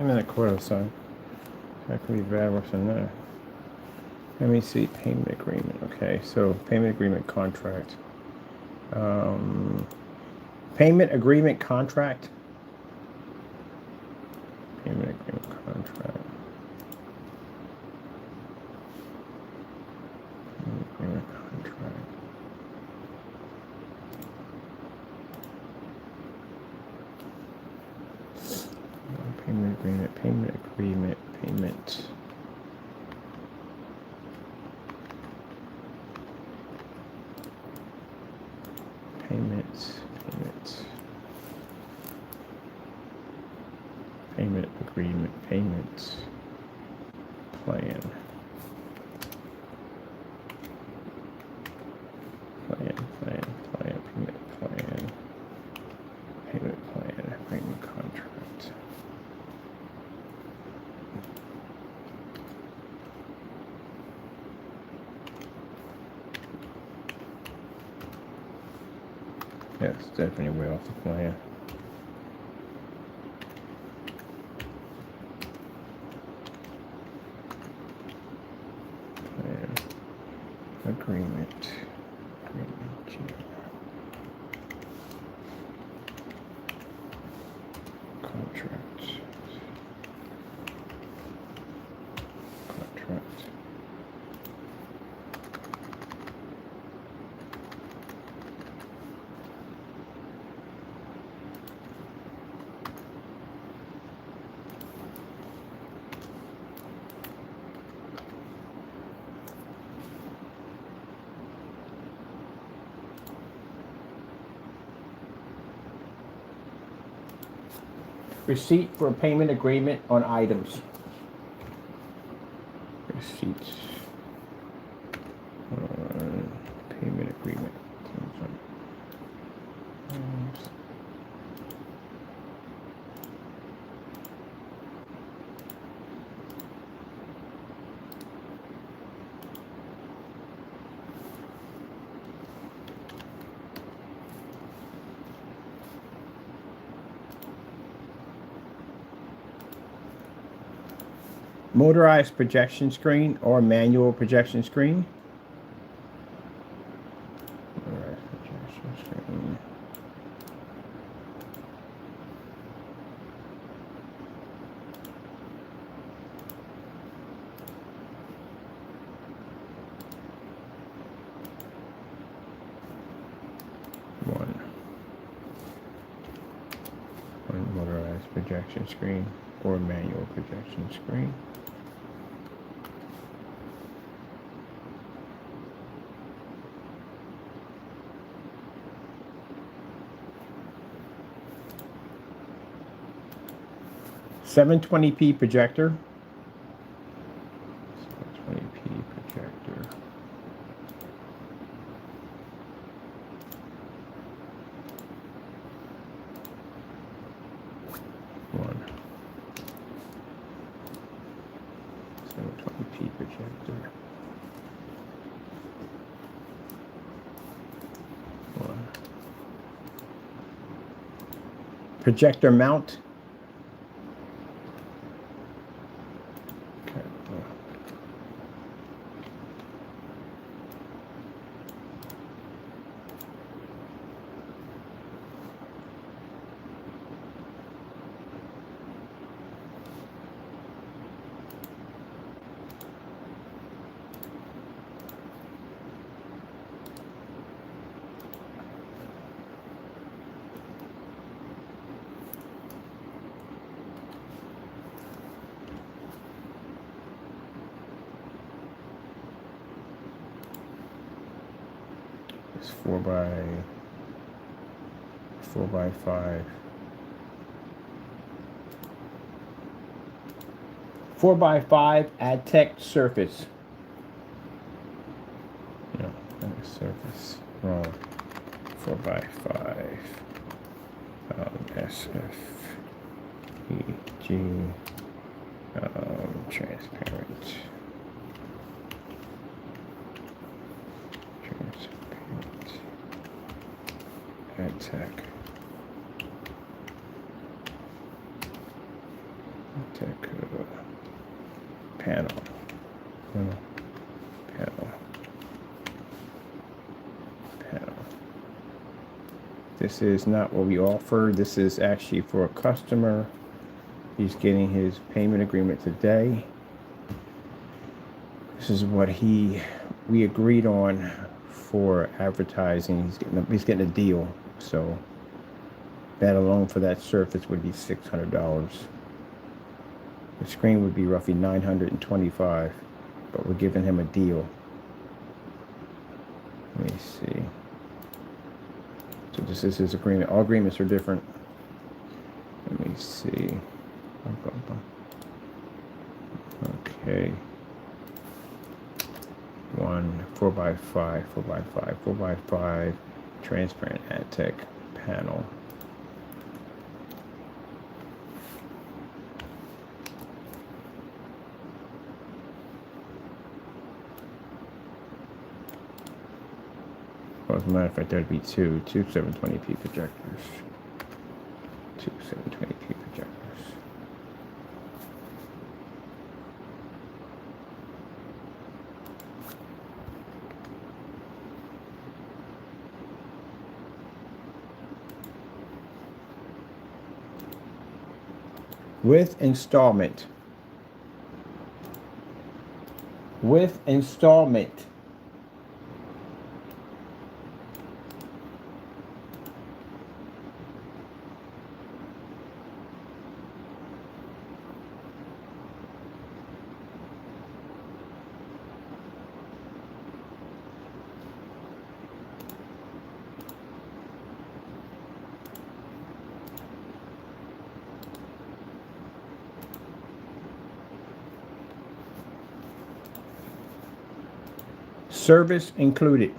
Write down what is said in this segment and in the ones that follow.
$10.25, son. That could be bad, what's in there? Let me see, payment agreement. Okay, so payment agreement contract. Payment agreement contract. Payment agreement contract. Payment agreement contract. Payment agreement, payment agreement, payment. Payments, payments. Payment agreement, payments. Plan. Plan, payment plan. Payment plan, payment contract. Yeah, it's definitely way off the plan. Plan. Agreement. Contract. Receipt for payment agreement on items. Receipts. Payment agreement. Motorized projection screen or manual projection screen. Motorized projection screen. One motorized projection screen or manual projection screen. $720p projector. 720p projector. One. 720p projector. One. Projector mount. It's 4x5. 4x5 AdTech surface. No, surface. Wrong. 4x5. SFPG. Transparent. AdTech. Tech panel. Panel. This is not what we offer. This is actually for a customer. He's getting his payment agreement today. This is what we agreed on for advertising. He's getting a deal. So that alone for that surface would be $600. The screen would be roughly $925, but we're giving him a deal. Let me see. So this is his agreement. All agreements are different. Let me see. Okay. 4x5, 4x5 transparent AdTech panel. Well, as a matter of fact, there'd be two 720p projectors. Two 720p projectors. With installment. With installment. Service included.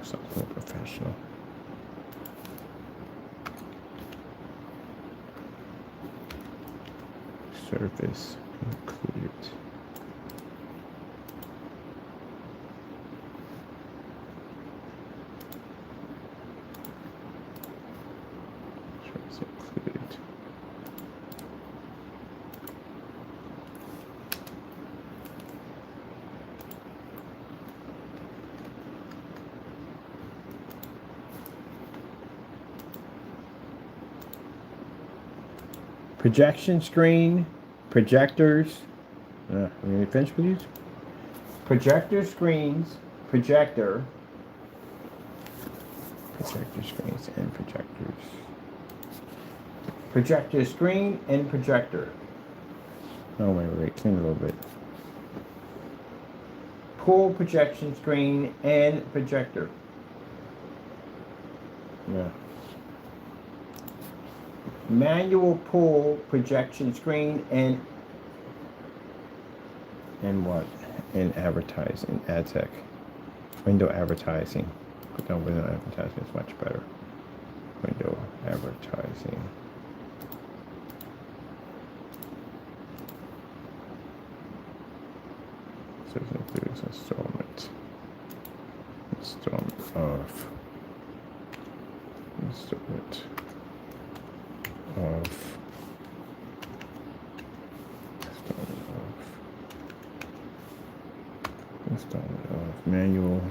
Something more professional. Service included. Service included. Projection screen, projectors. Let me finish, please. Projector screens, projector screens and projectors. Projector screen and projector. Oh, wait, clean a little bit. Pull projection screen and projector. Yeah. Manual pull projection screen and what? In advertising, AdTech. Window advertising. Put down window advertising is much better. Window advertising. So it includes installment of manual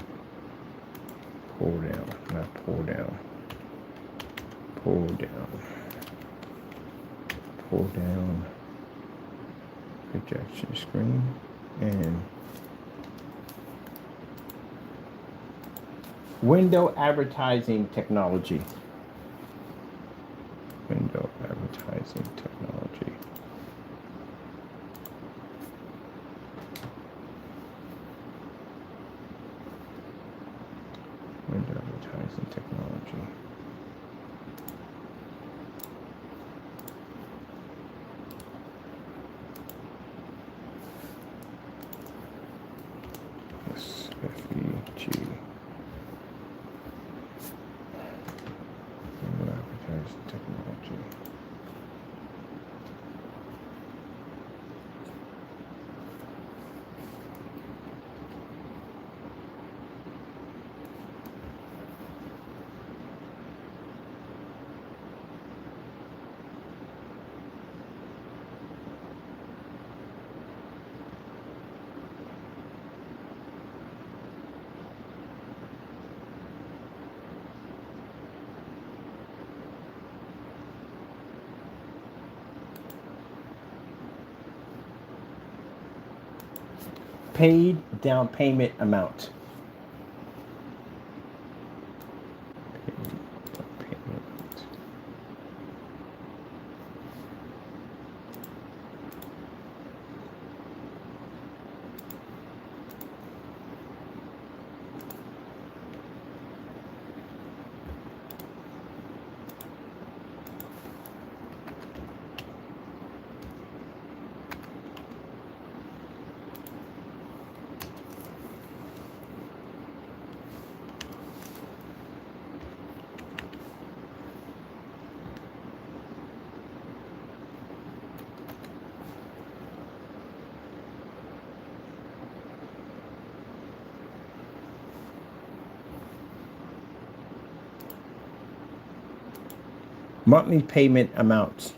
pull down, not pull down. Pull down projection screen and window advertising technology. Window advertising technology. Window advertising technology. FEG. Window advertising technology. Paid down payment amount. Monthly payment amounts.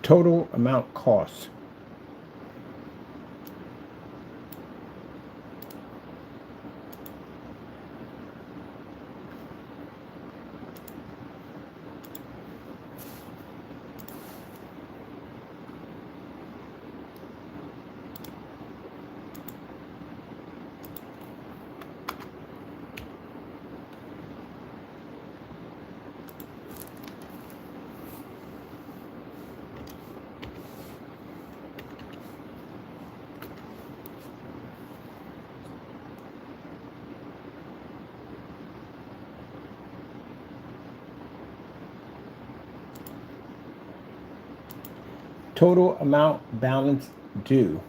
Total amount cost. Total amount balance due.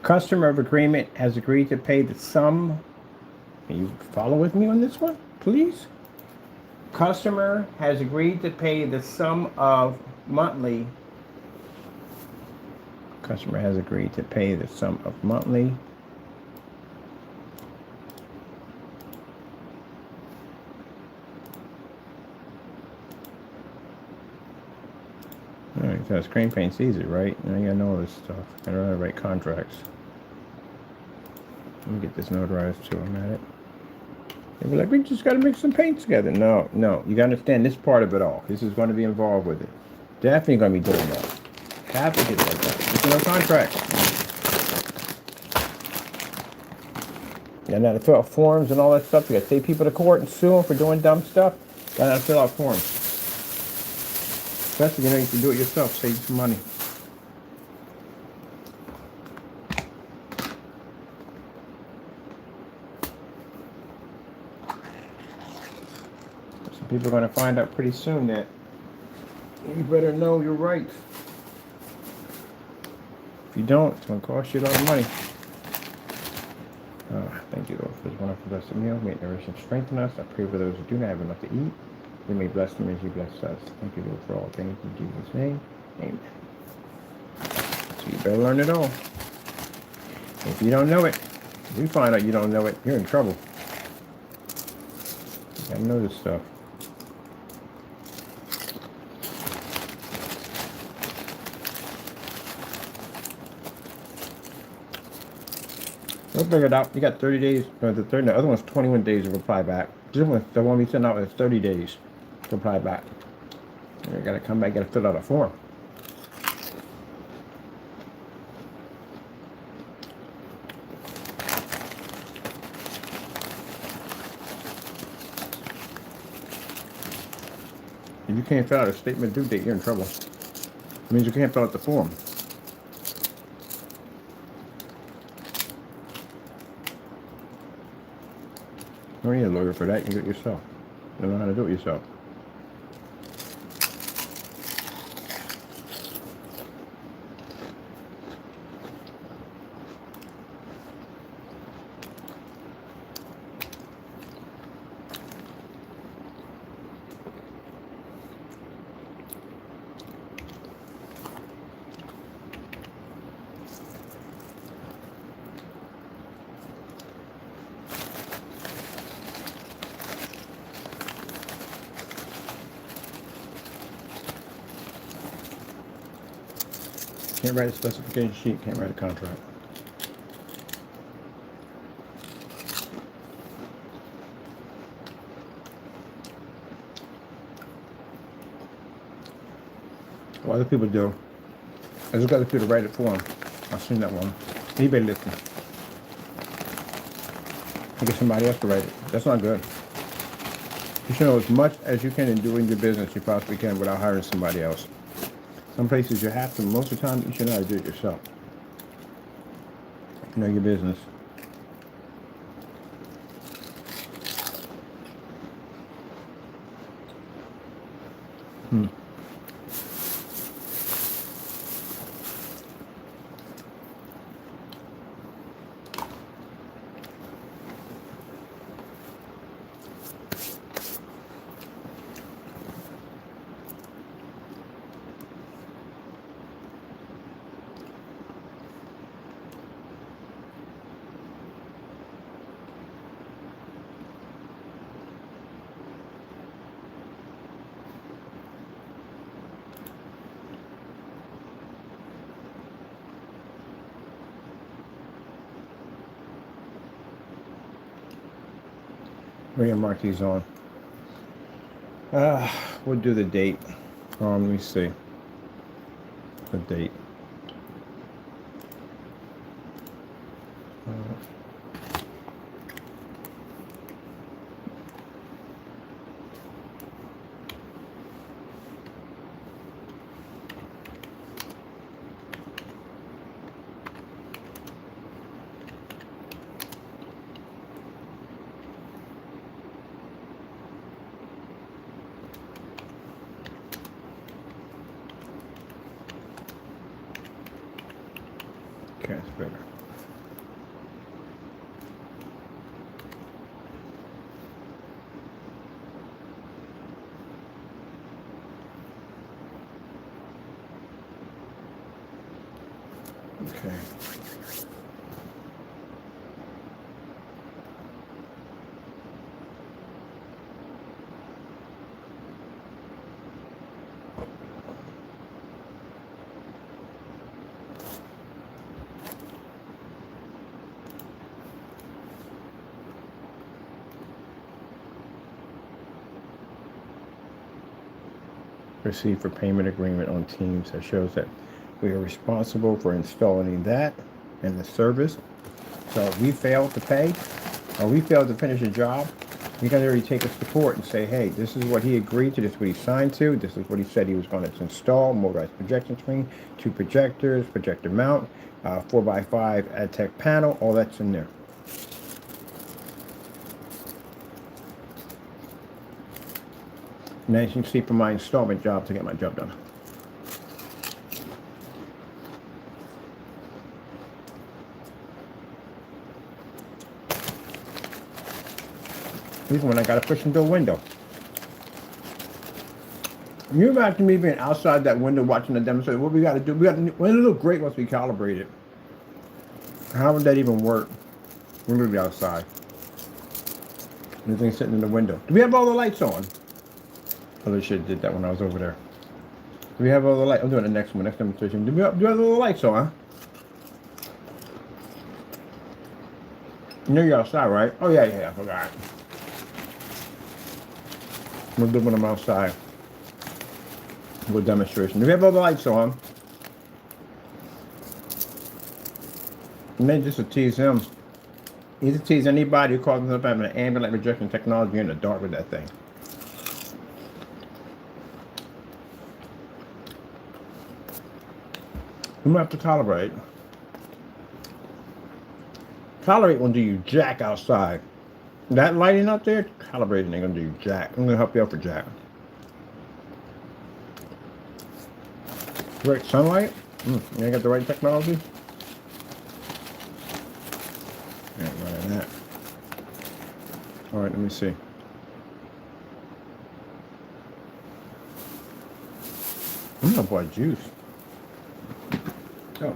Customer of agreement has agreed to pay the sum. Can you follow with me on this one, please? Customer has agreed to pay the sum of monthly. Customer has agreed to pay the sum of monthly. All right, so screen paint's easy, right? Now you gotta know all this stuff. I don't know how to write contracts. Let me get this notarized too. I'm at it. They'll be like, we just got to mix some paint together. No, you got to understand this part of it all. This is going to be involved with it. Definitely going to be doing that. Have to get that done. It's no contract. You got to fill out forms and all that stuff. You got to take people to court and sue them for doing dumb stuff. Got to fill out forms. Especially, you can do it yourself. Save you some money. People are going to find out pretty soon that you better know your rights. If you don't, it's going to cost you a lot of money. Thank you, Lord, for this wonderful blessed meal. May it nourish and strengthen us. I pray for those who do not have enough to eat. You may bless them as you bless us. Thank you, Lord, for all things. In Jesus' name, amen. So you better learn it all. If you don't know it, if you find out you don't know it, you're in trouble. You gotta know this stuff. We'll figure it out. You got 30 days. The other one's 21 days to reply back. This one, the one we sent out is 30 days to reply back. You gotta come back, gotta fill out a form. If you can't fill out a statement due date, you're in trouble. It means you can't fill out the form. You don't need a lawyer for that. You can do it yourself. You know how to do it yourself. Can't write a specification sheet, can't write a contract. What other people do, I just got other people to write it for them. I've seen that one. eBay listing. I get somebody else to write it. That's not good. You should know as much as you can in doing your business you possibly can without hiring somebody else. Some places you have to. Most of the time, you should know how to do it yourself. Know your business. We're gonna mark these on. We'll do the date. Let me see. The date. Okay, it's better. Okay. Receive for payment agreement on Teams that shows that we are responsible for installing that and the service. So if we fail to pay or we fail to finish a job, you can already take us to court and say, hey, this is what he agreed to, this is what he signed to, this is what he said he was going to install, motorized projection screen, 2 projectors, projector mount, 4x5 AdTech panel, all that's in there. And as you can see from my installment job to get my job done. Even when I got to push into a window. Can you imagine me being outside that window watching the demonstration? What we got to do? We got when it look great once we calibrate it. How would that even work? We're gonna be outside. Everything's sitting in the window. Do we have all the lights on? Other shit did that when I was over there. Do we have all the lights? I'm doing the next one, next demonstration. Do we have all the lights on? You know you're outside, right? Oh yeah, I forgot. We'll do when I'm outside. With demonstration. Do we have all the lights on? And then just to tease him. He's to tease anybody who calls himself having an ambient light rejection technology in the dark with that thing. You might have to tolerate. Tolerate won't do you jack outside. That lighting up there, calibrating ain't gonna do you jack. I'm gonna help you out for jack. Right, sunlight? You ain't got the right technology? Yeah, running that. Alright, let me see. I'm gonna buy juice. Oh.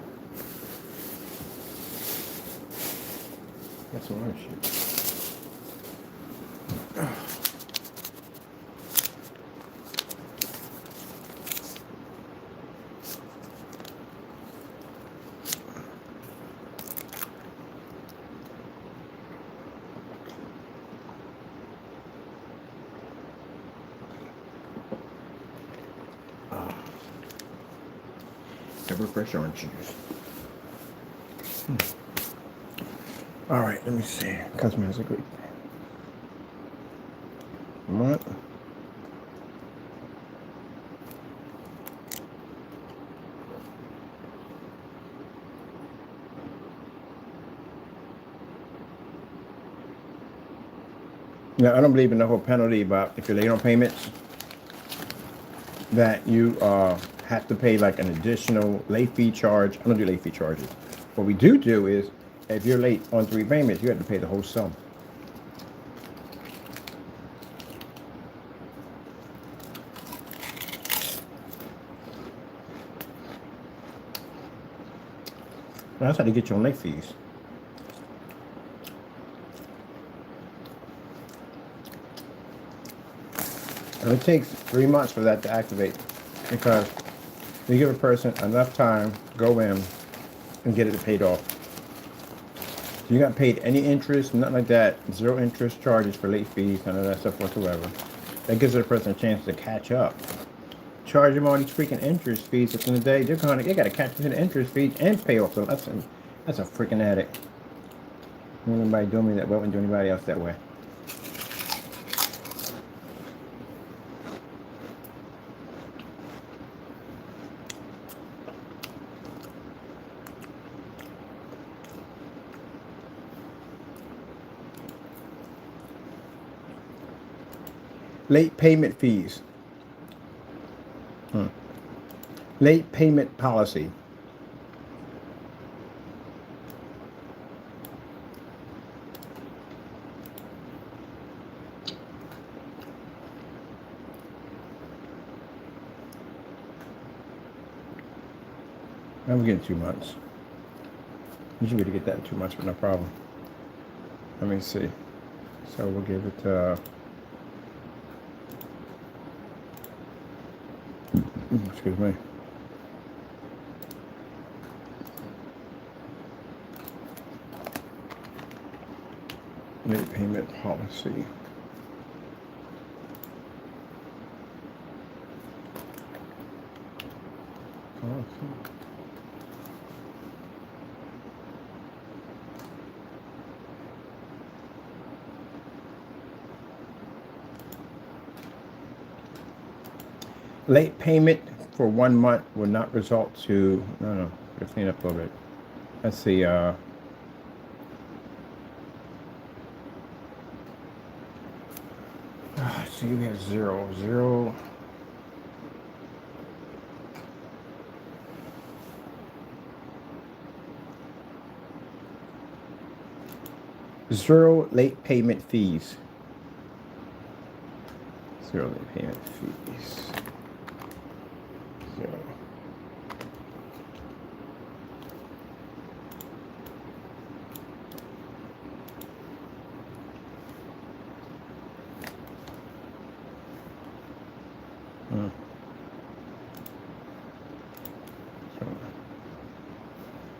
That's some other shit. Ever fresh orange juice. All right, let me see. Cosmetically. What? Now, I don't believe in the whole penalty about if you're late on payments, that you have to pay like an additional late fee charge. I don't do late fee charges. What we do is, if you're late on 3 payments, you have to pay the whole sum. That's how they get you on late fees. And it takes 3 months for that to activate, because you give a person enough time to go in and get it paid off. So you got paid any interest, nothing like that, 0 interest charges for late fees, none of that stuff whatsoever. That gives the person a chance to catch up. Charge them all these freaking interest fees at the end of the day. They got to catch up to the interest fees and pay off. So that's a freaking addict. Anybody doing me that way wouldn't do anybody else that way. Late payment fees. Late payment policy. I'm getting 2 months. You should be able to get that in 2 months, but no problem. Let me see. So we'll give it excuse me. Late payment policy. Late payment for 1 month will not result to, no, let's clean up a little bit. Let's see, See, we have zero. Zero late payment fees. Zero late payment fees. Zero.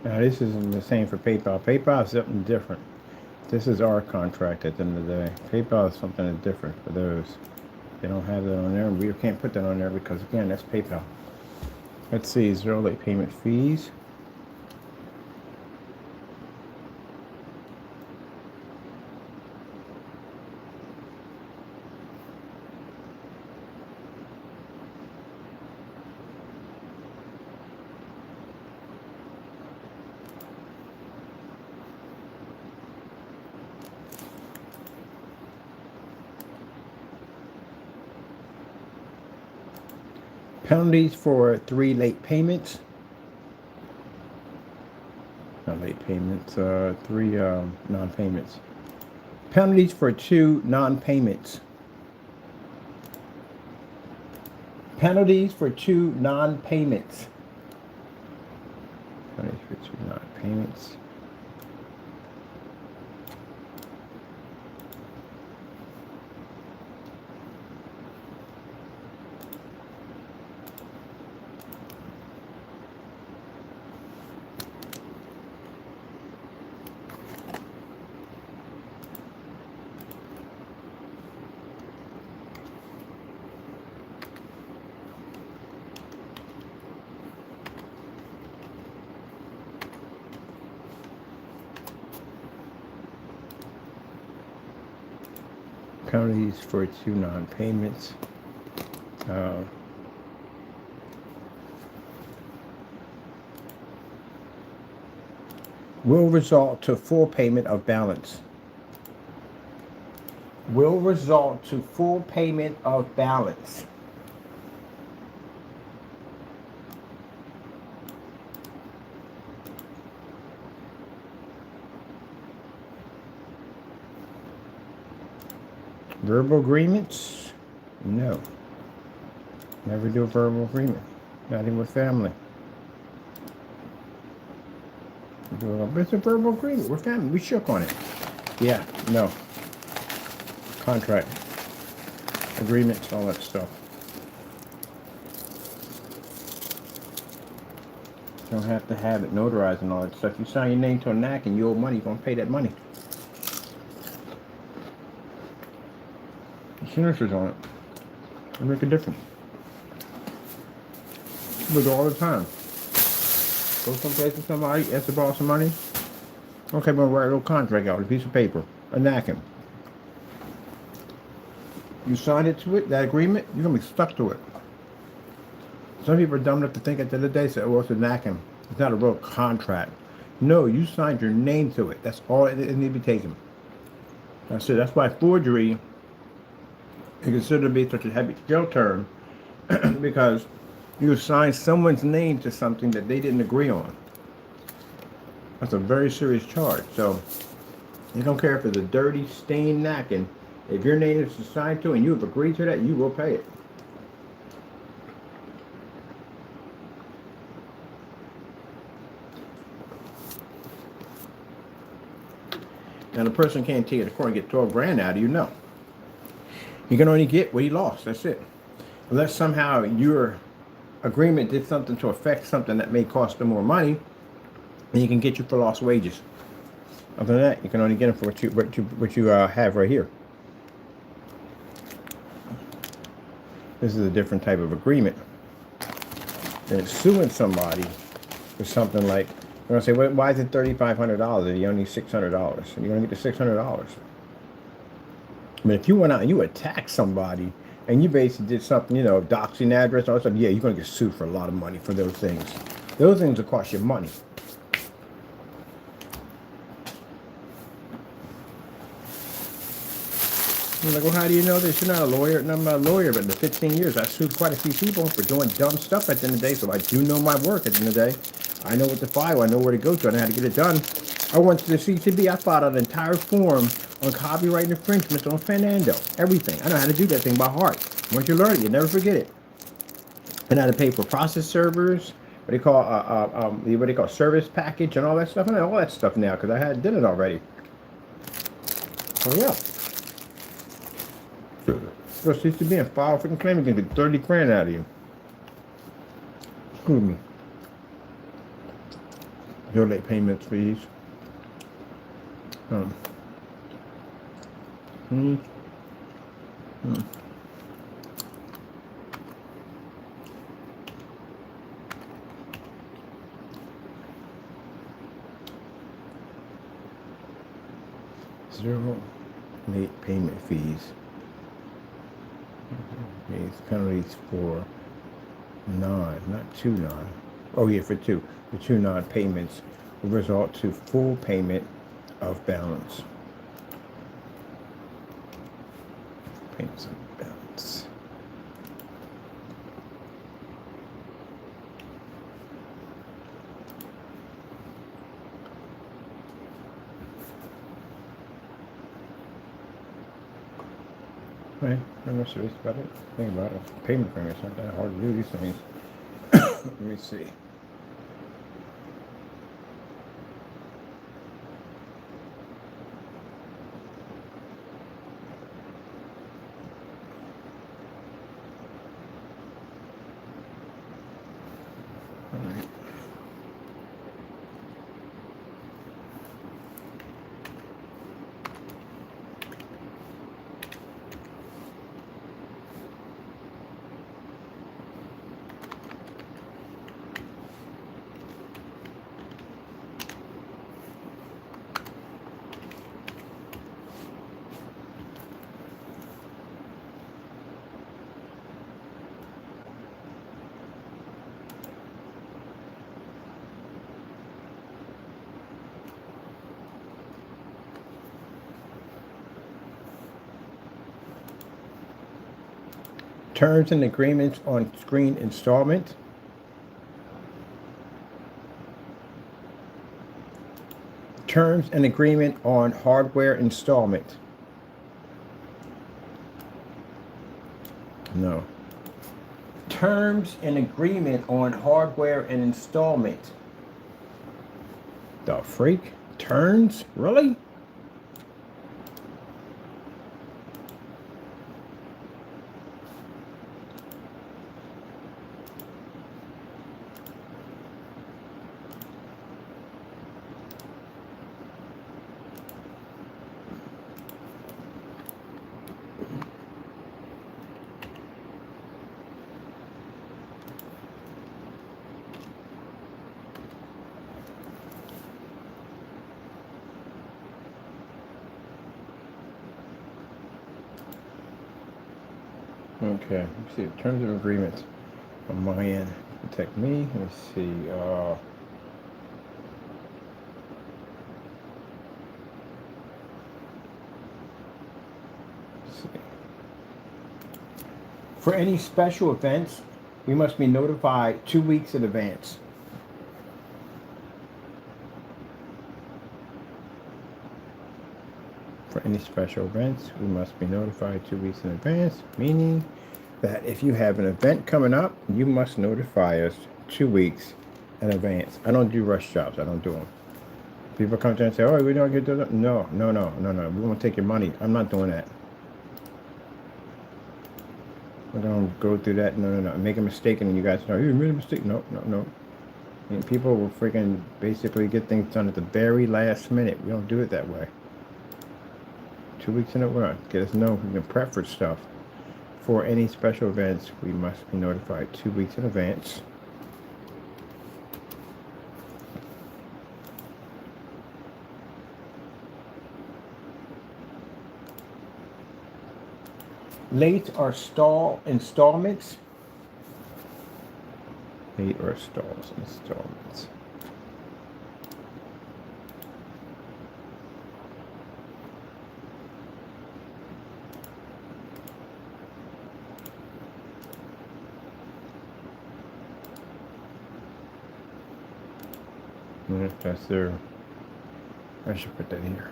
Now this isn't the same for PayPal. PayPal is something different. This is our contract at the end of the day. PayPal is something different for those. They don't have that on there, and we can't put that on there because again, that's PayPal. Let's see, zero late payment fees. Penalties for 3 late payments. Not late payments, 3 non-payments. Penalties for 2 non-payments. Penalties for 2 non-payments. Penalties for 2 non-payments. Penalties for 2 non-payments. Will result to full payment of balance. Will result to full payment of balance. Verbal agreements? No. Never do a verbal agreement. Not even with family. It's a verbal agreement. We're family. We shook on it. Yeah, no. Contract. Agreements, all that stuff. You don't have to have it notarized and all that stuff. You sign your name to a NAC and you owe money, you're going to pay that money. Signatures on it. They make a difference. We do all the time. Go someplace with somebody, ask to borrow some money. Okay, we're going to write a little contract out, a piece of paper, a napkin. You sign it to it, that agreement, you're going to be stuck to it. Some people are dumb enough to think at the end of the day, say, oh, it's a napkin. It's not a real contract. No, you signed your name to it. That's all it needs to be taken. That's it. That's why forgery is considered to be such a heavy jail term because you assign someone's name to something that they didn't agree on. That's a very serious charge. So you don't care if it's a dirty, stained napkin. If your name is assigned to and you have agreed to that, you will pay it. Now the person can't take it to court and get 12 grand out of you, no. You can only get what he lost, that's it. Unless somehow your agreement did something to affect something that may cost them more money, and you can get you for lost wages. Other than that, you can only get them for what you have right here. This is a different type of agreement. And it's suing somebody for something like, you're going to say, well, why is it $3,500 if you only need $600? And you're going to get the $600. But if you went out and you attacked somebody and you basically did something, you know, doxing address, all that stuff, yeah, you're going to get sued for a lot of money for those things. Those things will cost you money. I'm like, well, how do you know this? You're not a lawyer. And I'm not a lawyer, but in the 15 years, I sued quite a few people for doing dumb stuff at the end of the day. So I do know my work at the end of the day. I know what to file. I know where to go to. I know how to get it done. I went to the CCB. I filed an entire form on copyright infringement on Fernando. Everything. I know how to do that thing by heart. Once you learn it, you never forget it. And I had to pay for process servers. What they call service package and all that stuff. I know all that stuff now because I had did it already. So yeah. So CCB and file freaking claim again, get 30 grand out of you. Excuse me. Your late payments fees. Hmm. Hmm. Zero late payment fees. These penalties for not two non. Oh yeah, for two non-payments will result to full payment of balance. Payments of balance. Right, I'm not serious about it. Think about it. Payment frame, it's not that hard to do these things. Let me see. All right. Terms and agreements on screen installment. Terms and agreement on hardware installment. No. Terms and agreement on hardware and installment. The freak? Terms? Really? Okay, let's see. Terms of agreement on my end. Protect me. Let's see. Let's see. For any special events, we must be notified 2 weeks in advance. For any special events, we must be notified 2 weeks in advance, meaning that if you have an event coming up, you must notify us 2 weeks in advance. I don't do rush jobs. I don't do them. People come to and say, oh, we don't get to that. No. We won't take your money. I'm not doing that. We're going to go through that. No. Make a mistake and you guys know, you made a mistake. No. And people will freaking basically get things done at the very last minute. We don't do it that way. 2 weeks in advance. Get us know we can prep for stuff. For any special events, we must be notified 2 weeks in advance. Late or stall installments. Late or stalls installments. That's their. I should put that here.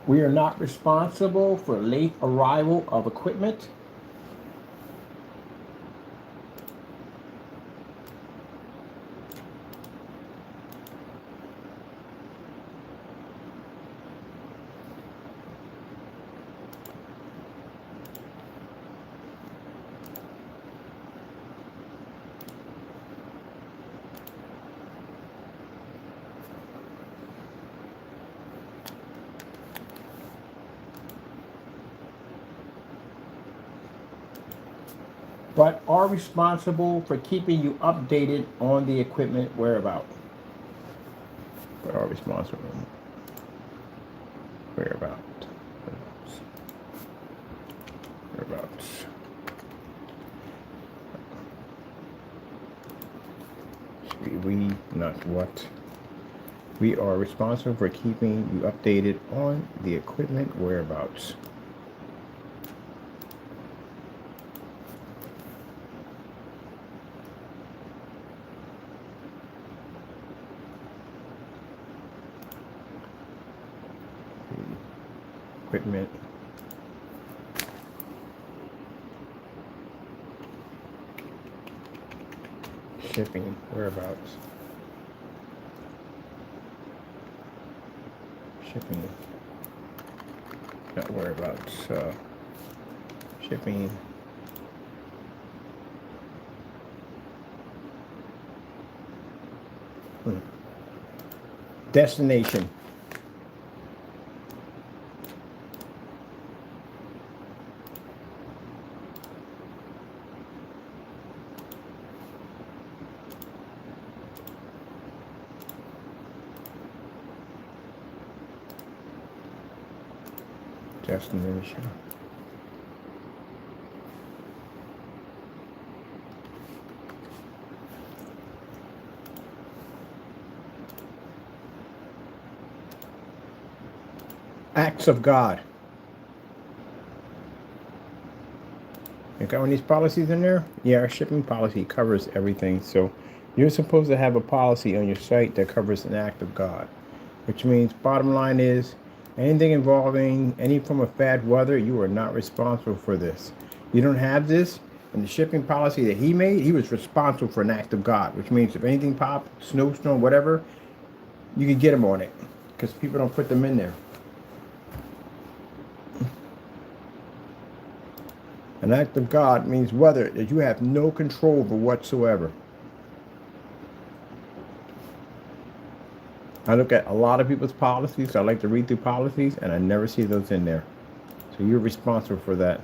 We are not responsible for late arrival of equipment. But are responsible for keeping you updated on the equipment whereabout. But are responsible whereabout. Whereabouts. We not what. We are responsible for keeping you updated on the equipment whereabouts. Equipment. Shipping whereabouts. Shipping. Not whereabouts. Shipping. Destination. Destination. Acts of God. You got one of these policies in there? Yeah, our shipping policy covers everything. So you're supposed to have a policy on your site that covers an act of God, which means bottom line is anything involving any form of bad weather, you are not responsible for this. You don't have this, and the shipping policy that he made, he was responsible for an act of God, which means if anything popped, snowstorm, whatever, you could get him on it because people don't put them in there. An act of God means weather that you have no control over whatsoever. I look at a lot of people's policies. I like to read through policies, and I never see those in there. So you're responsible for that.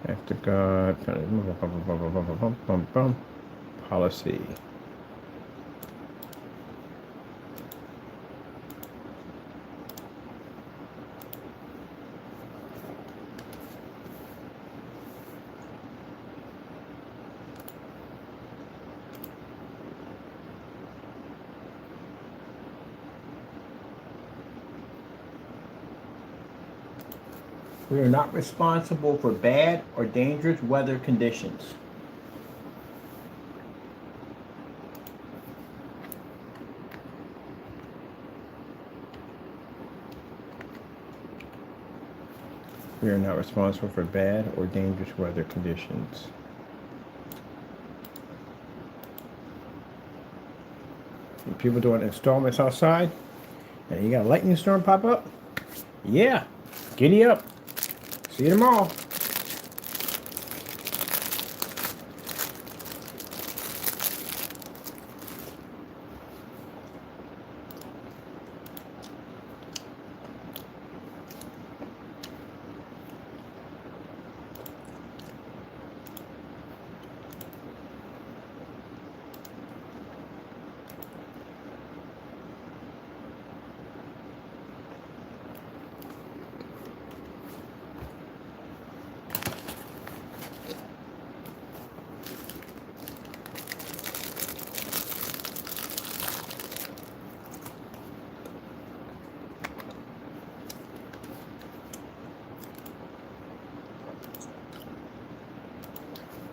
Act of God. Policy. We are not responsible for bad or dangerous weather conditions. We are not responsible for bad or dangerous weather conditions. People doing installments outside, and you got a lightning storm pop up? Yeah, giddy up. See you tomorrow.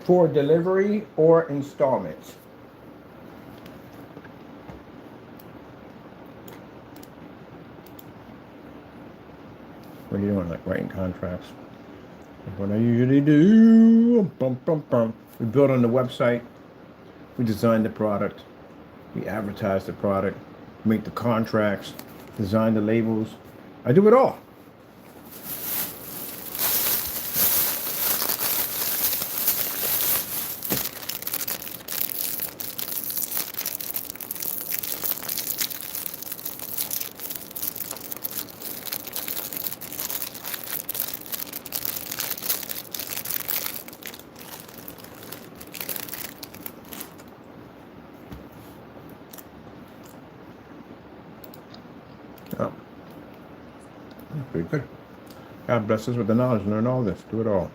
for delivery or installments. What are you doing? Like writing contracts? That's what I usually do. Bum, bum, bum. We build on the website. We design the product. We advertise the product. Make the contracts. Design the labels. I do it all. Oh, that's pretty good. God bless us with the knowledge. Learn all this. Do it all.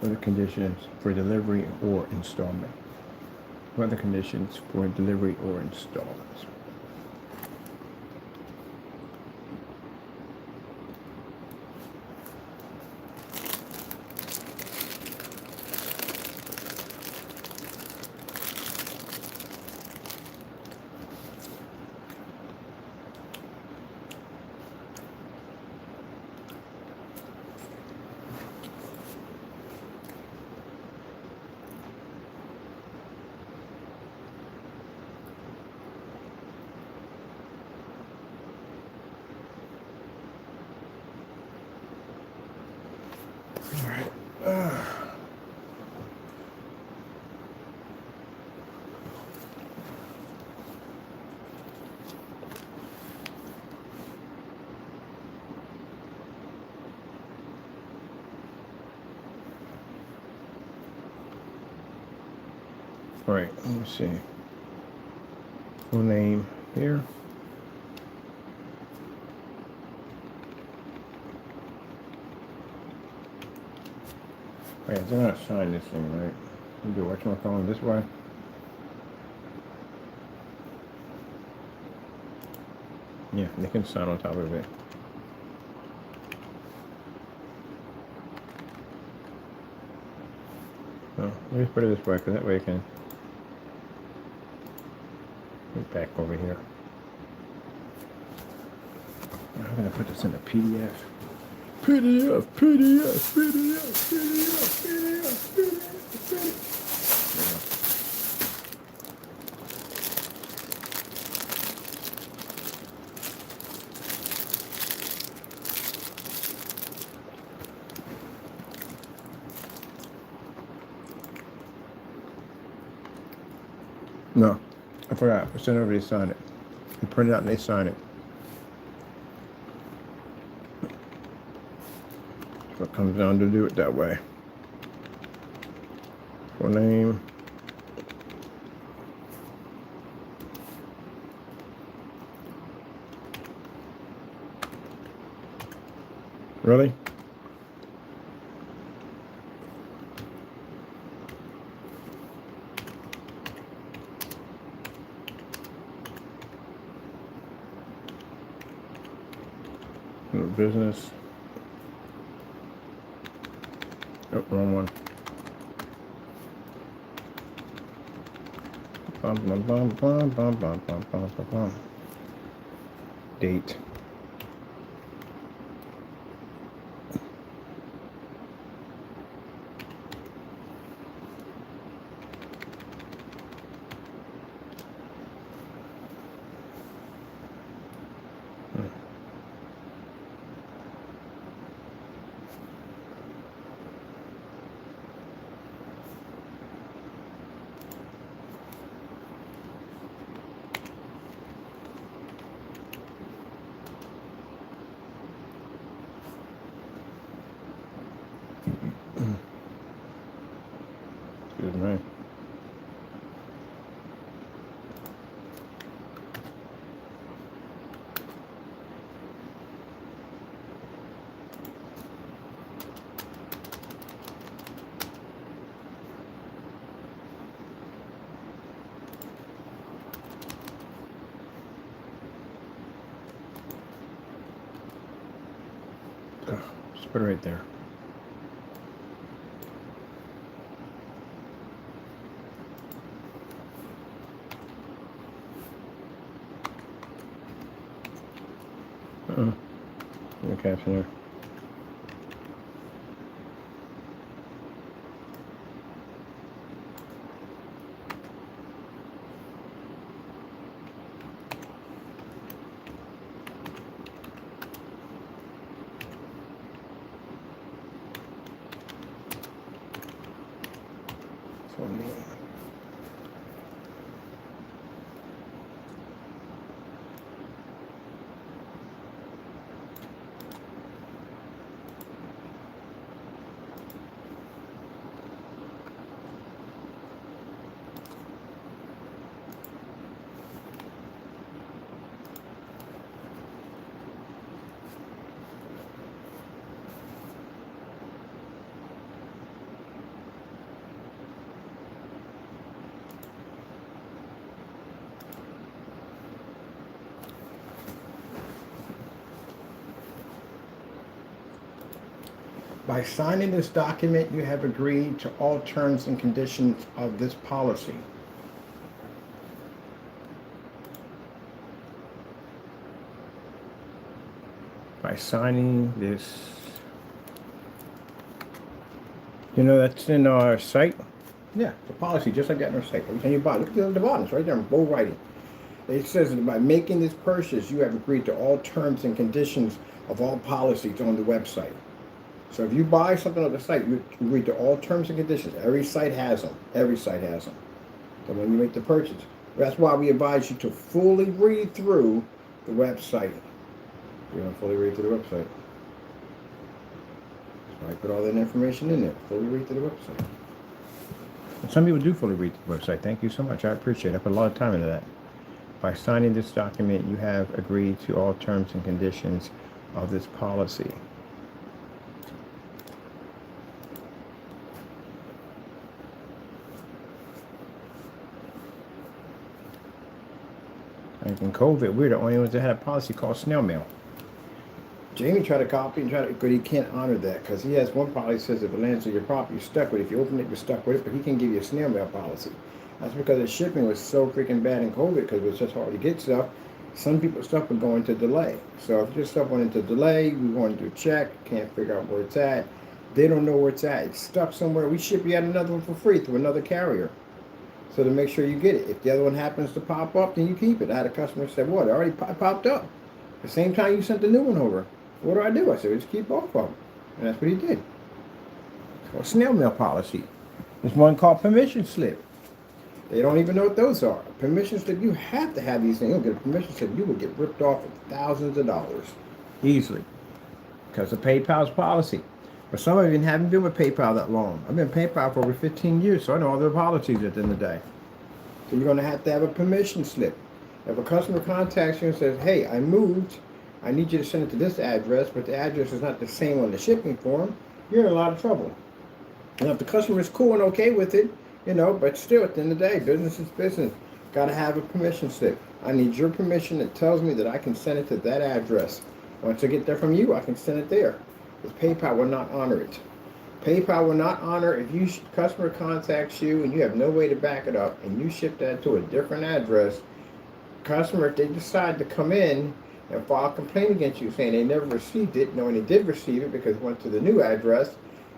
Other conditions for delivery or installment. Other conditions for delivery or installments. All right. All right, let me see. Full name here. Wait, they're not signing this thing, right? You do whatchamacallit this way. Yeah, they can sign on top of it. No, let me put it this way, because that way I can get back over here. I'm going to put this in a PDF. PDF, PDF, PDF, PDF, PDF, PDF. No, I forgot. I sent everybody to sign it. You print it out and they sign it. So it comes down to do it that way. Full name. Really? Business. Oh, wrong one. Bum, bum, bum, bum, bum, bum, bum, bum, bum, bum. Date. Just put it right there. The caption there. By signing this document, you have agreed to all terms and conditions of this policy. By signing this, you know, that's in our site. Yeah, the policy, just like that in our site. Every time you buy, look at the bottom, it's right there in bold writing. It says that by making this purchase, you have agreed to all terms and conditions of all policies on the website. So if you buy something on the site, you agree to all terms and conditions. Every site has them. Every site has them. So when you make the purchase, that's why we advise you to fully read through the website. You're going to fully read through the website. So I put all that information in there. Fully read through the website. And some people do fully read the website. Thank you so much. I appreciate it. I put a lot of time into that. By signing this document, you have agreed to all terms and conditions of this policy. Like in COVID, we're the only ones that had a policy called snail mail. Jamie tried to copy and but he can't honor that because he has one policy that says if it lands on your property, you're stuck with it. If you open it, you're stuck with it, but he can give you a snail mail policy. That's because the shipping was so freaking bad in COVID because it was just hard to get stuff. Some people's stuff would go into delay. So if your stuff went into delay, we want to do a check, can't figure out where it's at. They don't know where it's at. It's stuck somewhere. We ship you out another one for free through another carrier. So to make sure you get it. If the other one happens to pop up, then you keep it. I had a customer say, what, it already popped up. The same time you sent the new one over. What do I do? I said, just keep both of them. And that's what he did. It's called snail mail policy. There's one called permission slip. They don't even know what those are. A permission slip, you have to have these things. You'll get a permission slip, you will get ripped off of thousands of dollars. Easily. Because of PayPal's policy. But some of you haven't been with PayPal that long. I've been PayPal for over 15 years, so I know all their policies at the end of the day. So you're going to have a permission slip. If a customer contacts you and says, hey, I moved, I need you to send it to this address, but the address is not the same on the shipping form, you're in a lot of trouble. And if the customer is cool and okay with it, you know, but still at the end of the day, business is business. Got to have a permission slip. I need your permission that tells me that I can send it to that address. Once I get that from you, I can send it there. Because PayPal will not honor it. PayPal will not honor if you customer contacts you and you have no way to back it up and you ship that to a different address. Customer, if they decide to come in and file a complaint against you saying they never received it, knowing they did receive it because it went to the new address,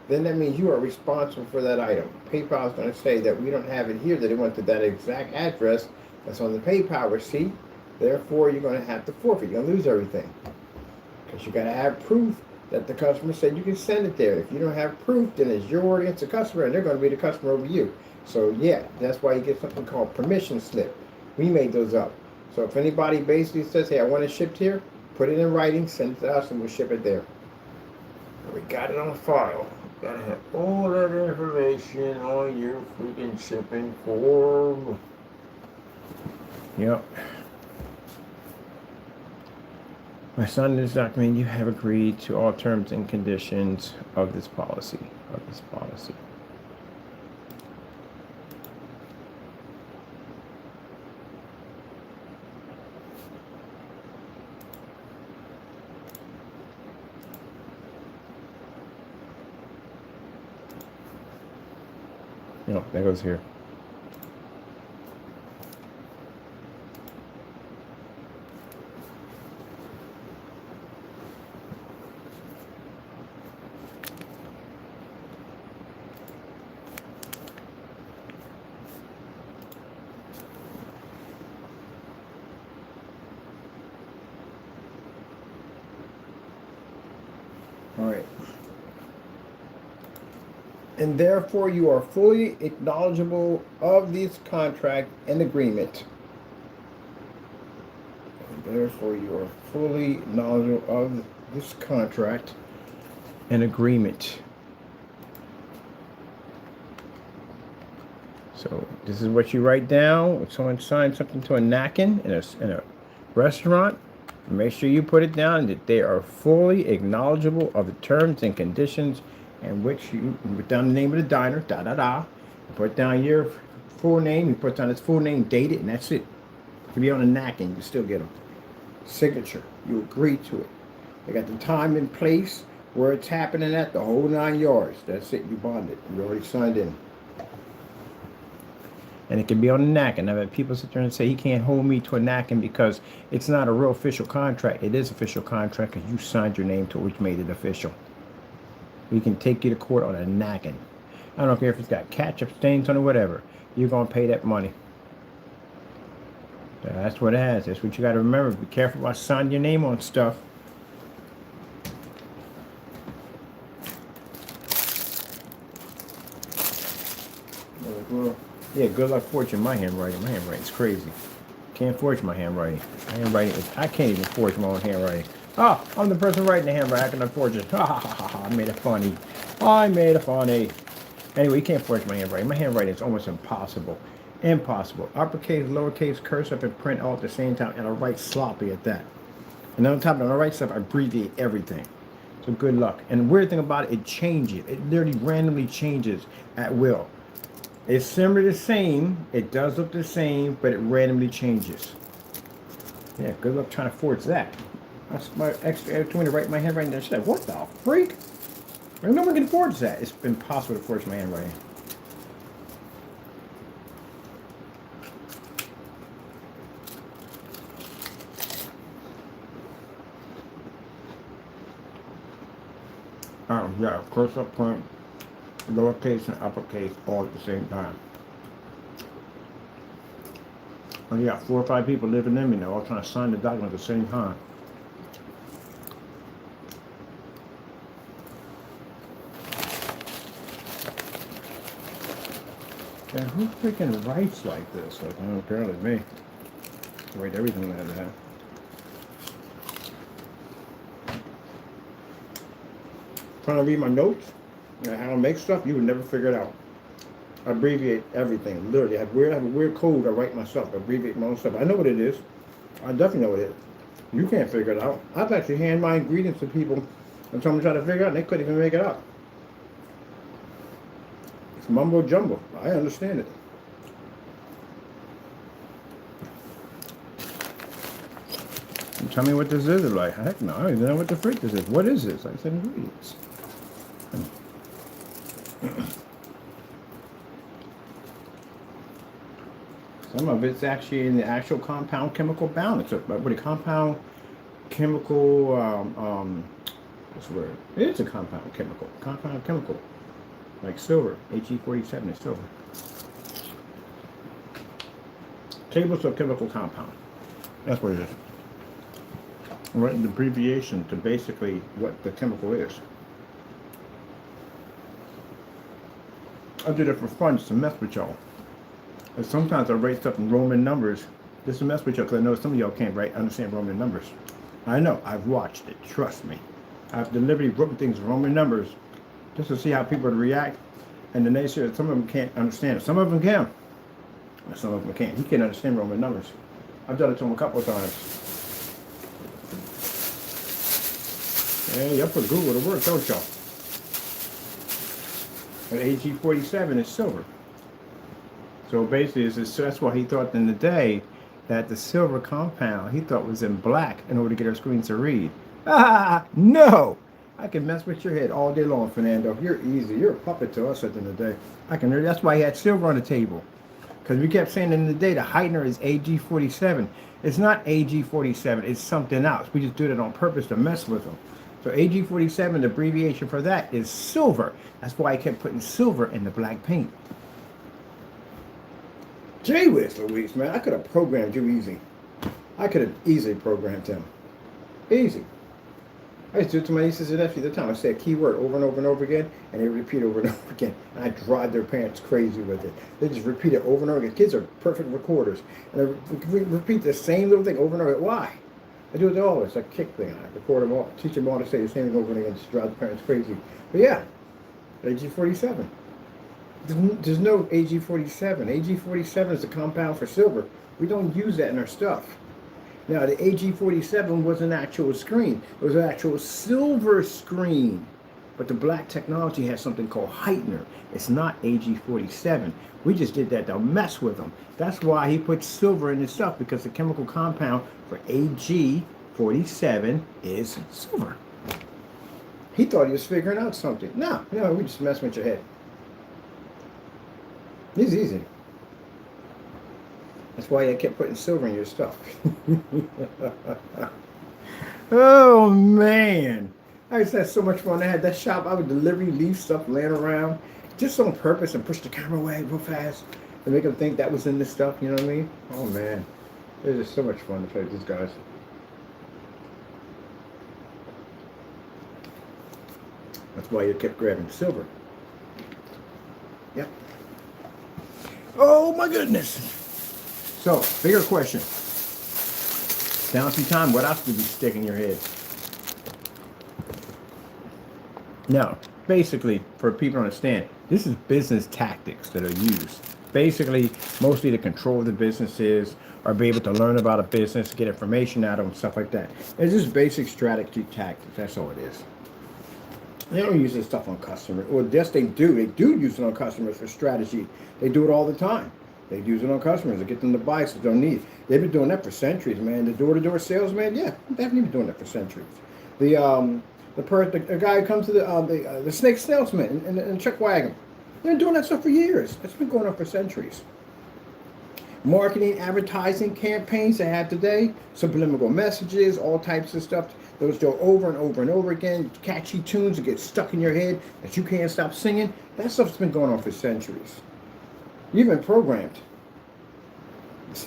then that means you are responsible for that item. PayPal is going to say that we don't have it here, that it went to that exact address that's on the PayPal receipt. Therefore, you're going to have to forfeit. You're going to lose everything. Because you got to have proof that the customer said you can send it there. If you don't have proof, then it's your word against the customer, and they're going to be the customer over you. So yeah, that's why you get something called permission slip. We made those up. So if anybody basically says, hey, I want it shipped here, put it in writing, send it to us, and we'll ship it there. We got it on file. Gotta have all that information on your freaking shipping form. Yep. By signing this document, you have agreed to all terms and conditions of this policy. No, that goes here. All right. And therefore you are fully acknowledgeable of this contract and agreement. And therefore you are fully knowledgeable of this contract and agreement. So this is what you write down when someone signs something to a napkin in a restaurant. Make sure you put it down that they are fully acknowledgeable of the terms and conditions in which you put down the name of the diner, You put down your full name, you put down his full name, date it, and that's it. It can be on a napkin, you can still get them. Signature, you agree to it. They got the time and place, where it's happening at, the whole 9 yards. That's it, you bonded. You already signed in. And it can be on a napkin. I've had people sit there and say he can't hold me to a napkin because it's not a real official contract. It is official contract because you signed your name to it, which made it official. We can take you to court on a napkin. I don't care if it's got ketchup stains on it or whatever. You're going to pay that money. That's what it has. That's what you got to remember. Be careful about signing your name on stuff. Yeah, good luck forging my handwriting. My handwriting's crazy. Can't forge my handwriting. I can't even forge my own handwriting. Ah, I'm the person writing the handwriting. How can I forge it? Ha ha ha ha. I made it funny. Anyway, you can't forge my handwriting. My handwriting is almost impossible. Impossible. Uppercase, lowercase, cursive, and print all at the same time. And I write sloppy at that. And on top of it, I write stuff, I abbreviate everything. So good luck. And the weird thing about it, it changes. It literally randomly changes at will. It's similar to the same. It does look the same, but it randomly changes. Yeah, good luck trying to forge that. That's my extra opportunity to write my handwriting down. She's like, what the freak? No one can forge that. It's impossible to forge my handwriting. Yeah, cursive, print, lowercase and uppercase all at the same time. And you got 4 or 5 people living in me now, all trying to sign the document at the same time. And who freaking writes like this? Like, apparently me. I write everything like that. Trying to read my notes and how to make stuff, you would never figure it out. I abbreviate everything, literally. I have a weird code I write myself, I abbreviate my own stuff. I know what it is. I definitely know what it is. You can't figure it out. I've actually handed my ingredients to people and someone tried to figure it out and they couldn't even make it up. It's mumbo jumbo. I understand it. Tell me what this is. Like, heck no, I don't even know what the freak this is. What is this? I said ingredients. Some of it's actually in the actual compound chemical balance. But with a compound chemical, what's the word? It is a compound chemical. Compound chemical. Like silver. He47 is silver. Tables of chemical compound. That's what it is. I'm writing the abbreviation to basically what the chemical is. I do that for fun, just to mess with y'all. And sometimes I write stuff in Roman numbers just to mess with y'all, because I know some of y'all can't understand Roman numbers. I know, I've watched it, trust me. I've deliberately written things in Roman numbers just to see how people would react. And the naysayers, some of them can't understand it. Some of them can, and some of them can't. He can't understand Roman numbers. I've done it to him a couple of times. Yeah, y'all put Google to work, don't y'all? But AG47 is silver. So basically, that's why he thought in the day that the silver compound he thought was in black in order to get our screens to read. Ah, no! I can mess with your head all day long, Fernando. You're easy. You're a puppet to us at the end of the day. I can. That's why he had silver on the table. Because we kept saying in the day the heightener is AG47. It's not AG47. It's something else. We just did it on purpose to mess with them. So AG47, the abbreviation for that is silver. That's why I kept putting silver in the black paint. Gee whiz Louise, man. I could have programmed you easy. I could have easily programmed him. Easy. I used to do it to my nieces and nephews at the time. I say a keyword over and over and over again, and they repeat over and over again. And I drive their parents crazy with it. They just repeat it over and over again. Kids are perfect recorders. And they repeat the same little thing over and over. Why? I do it all. It's like a kick thing. I record them all, teach them all to say the same thing over and again. Just drive the parents crazy. But yeah, AG47. There's no AG47. AG47 is a compound for silver. We don't use that in our stuff. Now, the AG47 was an actual screen. It was an actual silver screen. But the black technology has something called heightener. It's not AG47. We just did that to mess with them. That's why he put silver in his stuff, because the chemical compound for AG47 is silver. He thought he was figuring out something. No, we just mess with your head. It's easy. That's why I kept putting silver in your stuff. Oh, man. I just had so much fun. I had that shop. I would deliver, leave stuff laying around just on purpose and push the camera away real fast to make them think that was in this stuff. You know what I mean? Oh, man. It was just so much fun to play with these guys. That's why you kept grabbing silver. Yep. Oh, my goodness. So, bigger question. Down some time, what else would you stick in your head? Now, basically, for people to understand, this is business tactics that are used. Basically, mostly to control the businesses or be able to learn about a business, get information out of them, stuff like that. It's just basic strategy tactics. That's all it is. They don't use this stuff on customers. Well, yes, they do. They do use it on customers for strategy. They do it all the time. They use it on customers to get them to buy stuff they don't need. They've been doing that for centuries, man. The door-to-door salesman, yeah, they've been doing that for centuries. The guy who comes to the snake salesman in the chuck wagon, they've been doing that stuff for years. It's been going on for centuries. Marketing, advertising campaigns they have today, subliminal messages, all types of stuff. Those go over and over and over again. Catchy tunes that get stuck in your head that you can't stop singing. That stuff's been going on for centuries. You've been programmed.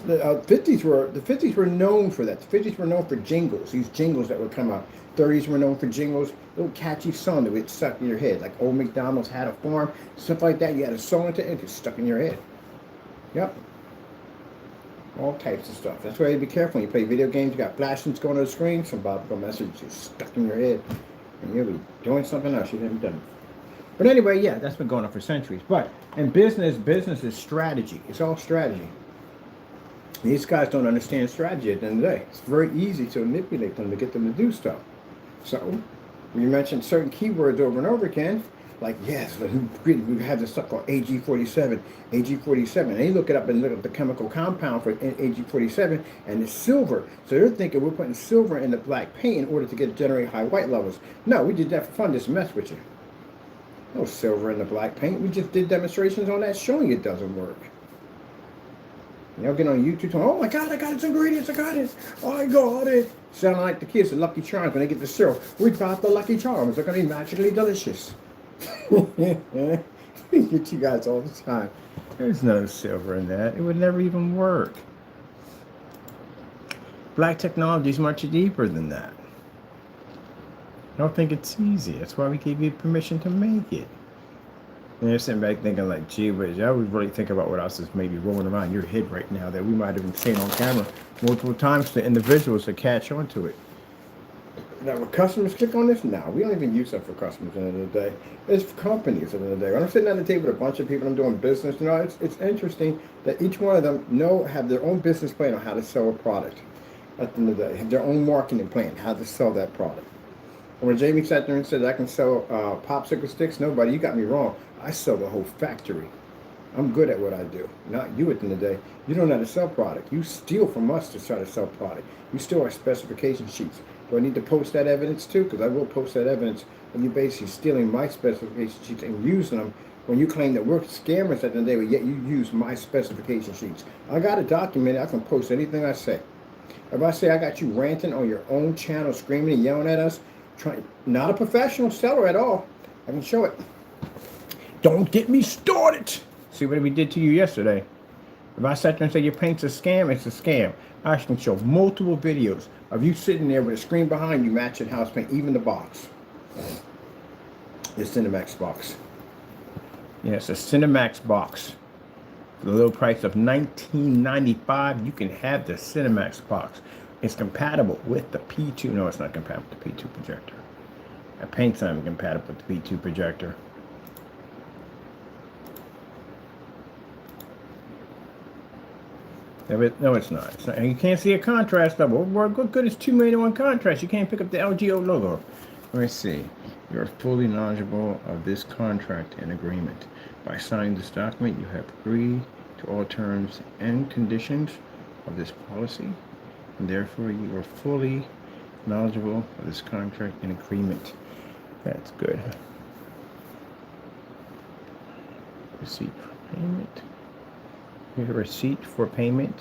The 50s were known for that. The 50s were known for jingles. These jingles that would come out. 30s were known for jingles, little catchy song that would stuck in your head, like Old McDonald's Had a Farm, stuff like that. You had a song into it, it's stuck in your head. Yep. All types of stuff. That's why you be careful when you play video games. You got flashings going on the screen. Some Bob message is stuck in your head, and you'll be doing something else you haven't done. But anyway, yeah, that's been going on for centuries. But in business is strategy. It's all strategy. These guys don't understand strategy at the end of the day. It's very easy to manipulate them to get them to do stuff. So, when you mention certain keywords over and over again, like, yes, we have this stuff called AG47, and they look it up and look up the chemical compound for AG47, and it's silver. So they're thinking we're putting silver in the black paint in order to generate high white levels. No, we did that for fun, just to mess with you. No silver in the black paint. We just did demonstrations on that showing it doesn't work. Y'all get on YouTube talking, oh my God, I got its ingredients, I got it. Oh, I got it. Sounding like the kids at Lucky Charms when they get the cereal. We got the Lucky Charms. They're going to be magically delicious. We get you guys all the time. There's no silver in that. It would never even work. Black technology is much deeper than that. I don't think it's easy. That's why we gave you permission to make it. And you're sitting back thinking like, gee whiz, I would really think about what else is maybe rolling around in your head right now that we might have been saying on camera multiple times to individuals to catch on to it. Now, when customers click on this, now we don't even use that for customers at the end of the day. It's for companies at the end of the day. When I'm sitting at the table with a bunch of people, I'm doing business, it's interesting that each one of them have their own business plan on how to sell a product. At the end of the day, have their own marketing plan, how to sell that product. And when Jamie sat there and said, I can sell popsicle sticks, nobody, you got me wrong. I sell the whole factory. I'm good at what I do. Not you at the end of the day. You don't know how to sell product. You steal from us to try to sell product. You steal our specification sheets. Do I need to post that evidence too? Because I will post that evidence when you're basically stealing my specification sheets and using them when you claim that we're scammers at the end of the day, but yet you use my specification sheets. I got it documented. I can post anything I say. If I say I got you ranting on your own channel, screaming and yelling at us, not a professional seller at all, I can show it. Don't get me started. See what we did to you yesterday. If I sat there and said your paint's a scam, it's a scam. I can show multiple videos of you sitting there with a screen behind you matching house paint, even the box. The Cinemax box. Yes, a Cinemax box. For the low price of $19.95, you can have the Cinemax box. It's compatible with the P2. No, it's not compatible with the P2 projector. A paint's not compatible with the P2 projector. No, it's not. And you can't see a contrast level. What good is 2 million to 1 contrast? You can't pick up the LGO logo. Let me see. You are fully knowledgeable of this contract and agreement. By signing this document, you have agreed to all terms and conditions of this policy, and therefore you are fully knowledgeable of this contract and agreement. That's good. Receipt for payment. Here's a receipt for payment.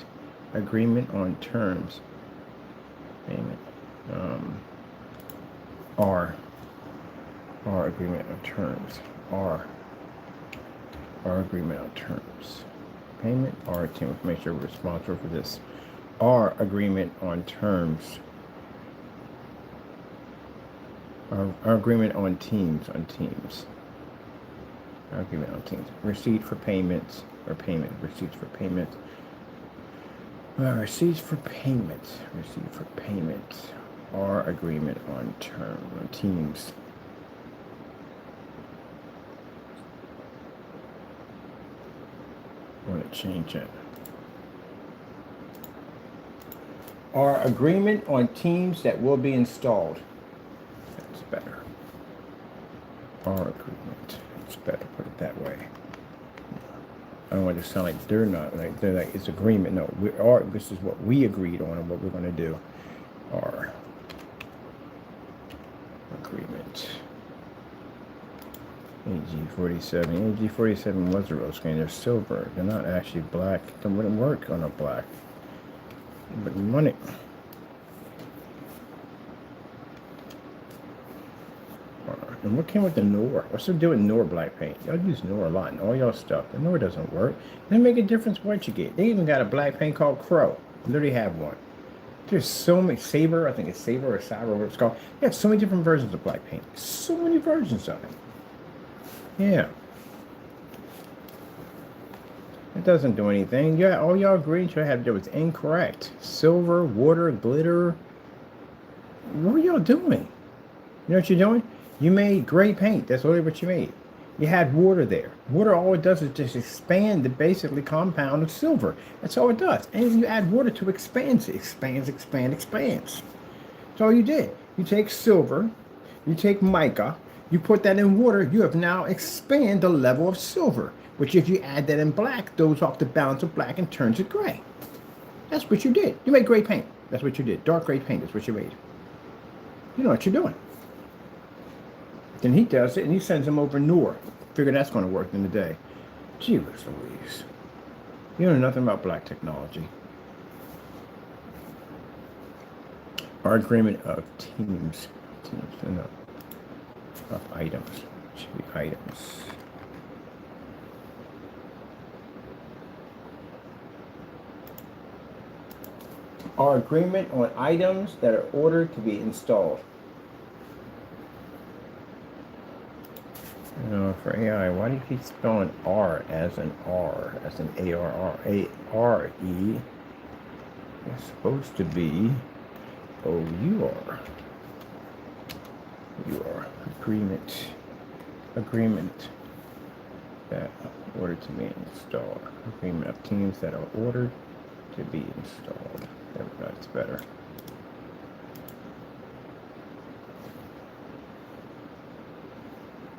Agreement on terms. Payment. R agreement on terms. R agreement on terms. Payment. R team. Make sure we're responsible for this. R agreement on terms. Our agreement on teams. Our agreement on teams. Receipt for payments or payment. Receipts for payment. Receipts for payment. Receipt for payment. Our agreement on terms on teams. I want to change it. Our agreement on teams that will be installed. That's better. Our agreement. It's better, put it that way. I don't want it to sound like they're like it's agreement. No, this is what we agreed on and what we're going to do. Our agreement. AG47. AG47 was a rose green. They're silver. They're not actually black. They wouldn't work on a black. But money. And what came with the Nor? What's the deal with Nor black paint? Y'all use Nor a lot in all y'all stuff. The Nor doesn't work. It doesn't make a difference what you get. They even got a black paint called Crow. I literally have one. There's so many, Saber, I think it's Saber or Saber, what it's called. They have so many different versions of black paint. So many versions of it. Yeah. It doesn't do anything. Yeah, all y'all agreed to have to do was incorrect. Silver, water, glitter. What are y'all doing? You know what you're doing? You made gray paint. That's only what you made. You had water there. Water, all it does is just expand the basically compound of silver. That's all it does. And you add water to expands it. Expands. That's all you did. You take silver, you take mica, you put that in water, you have now expanded the level of silver. Which if you add that in black, throws off the balance of black and turns it gray. That's what you did. You made gray paint. That's what you did. Dark gray paint. That's what you made. You know what you're doing. Then he does it, and he sends them over Nor. Figure that's going to work in the day. Gee whiz Louise. You know nothing about black technology. Our agreement of teams, no, of items. Should be items. Our agreement on items that are ordered to be installed. For AI, why do you keep spelling R as an R, as an A-R-R? A-R-E. It's supposed to be O-U-R. U-R. Agreement that are ordered to be installed. Agreement of teams that are ordered to be installed. That's better.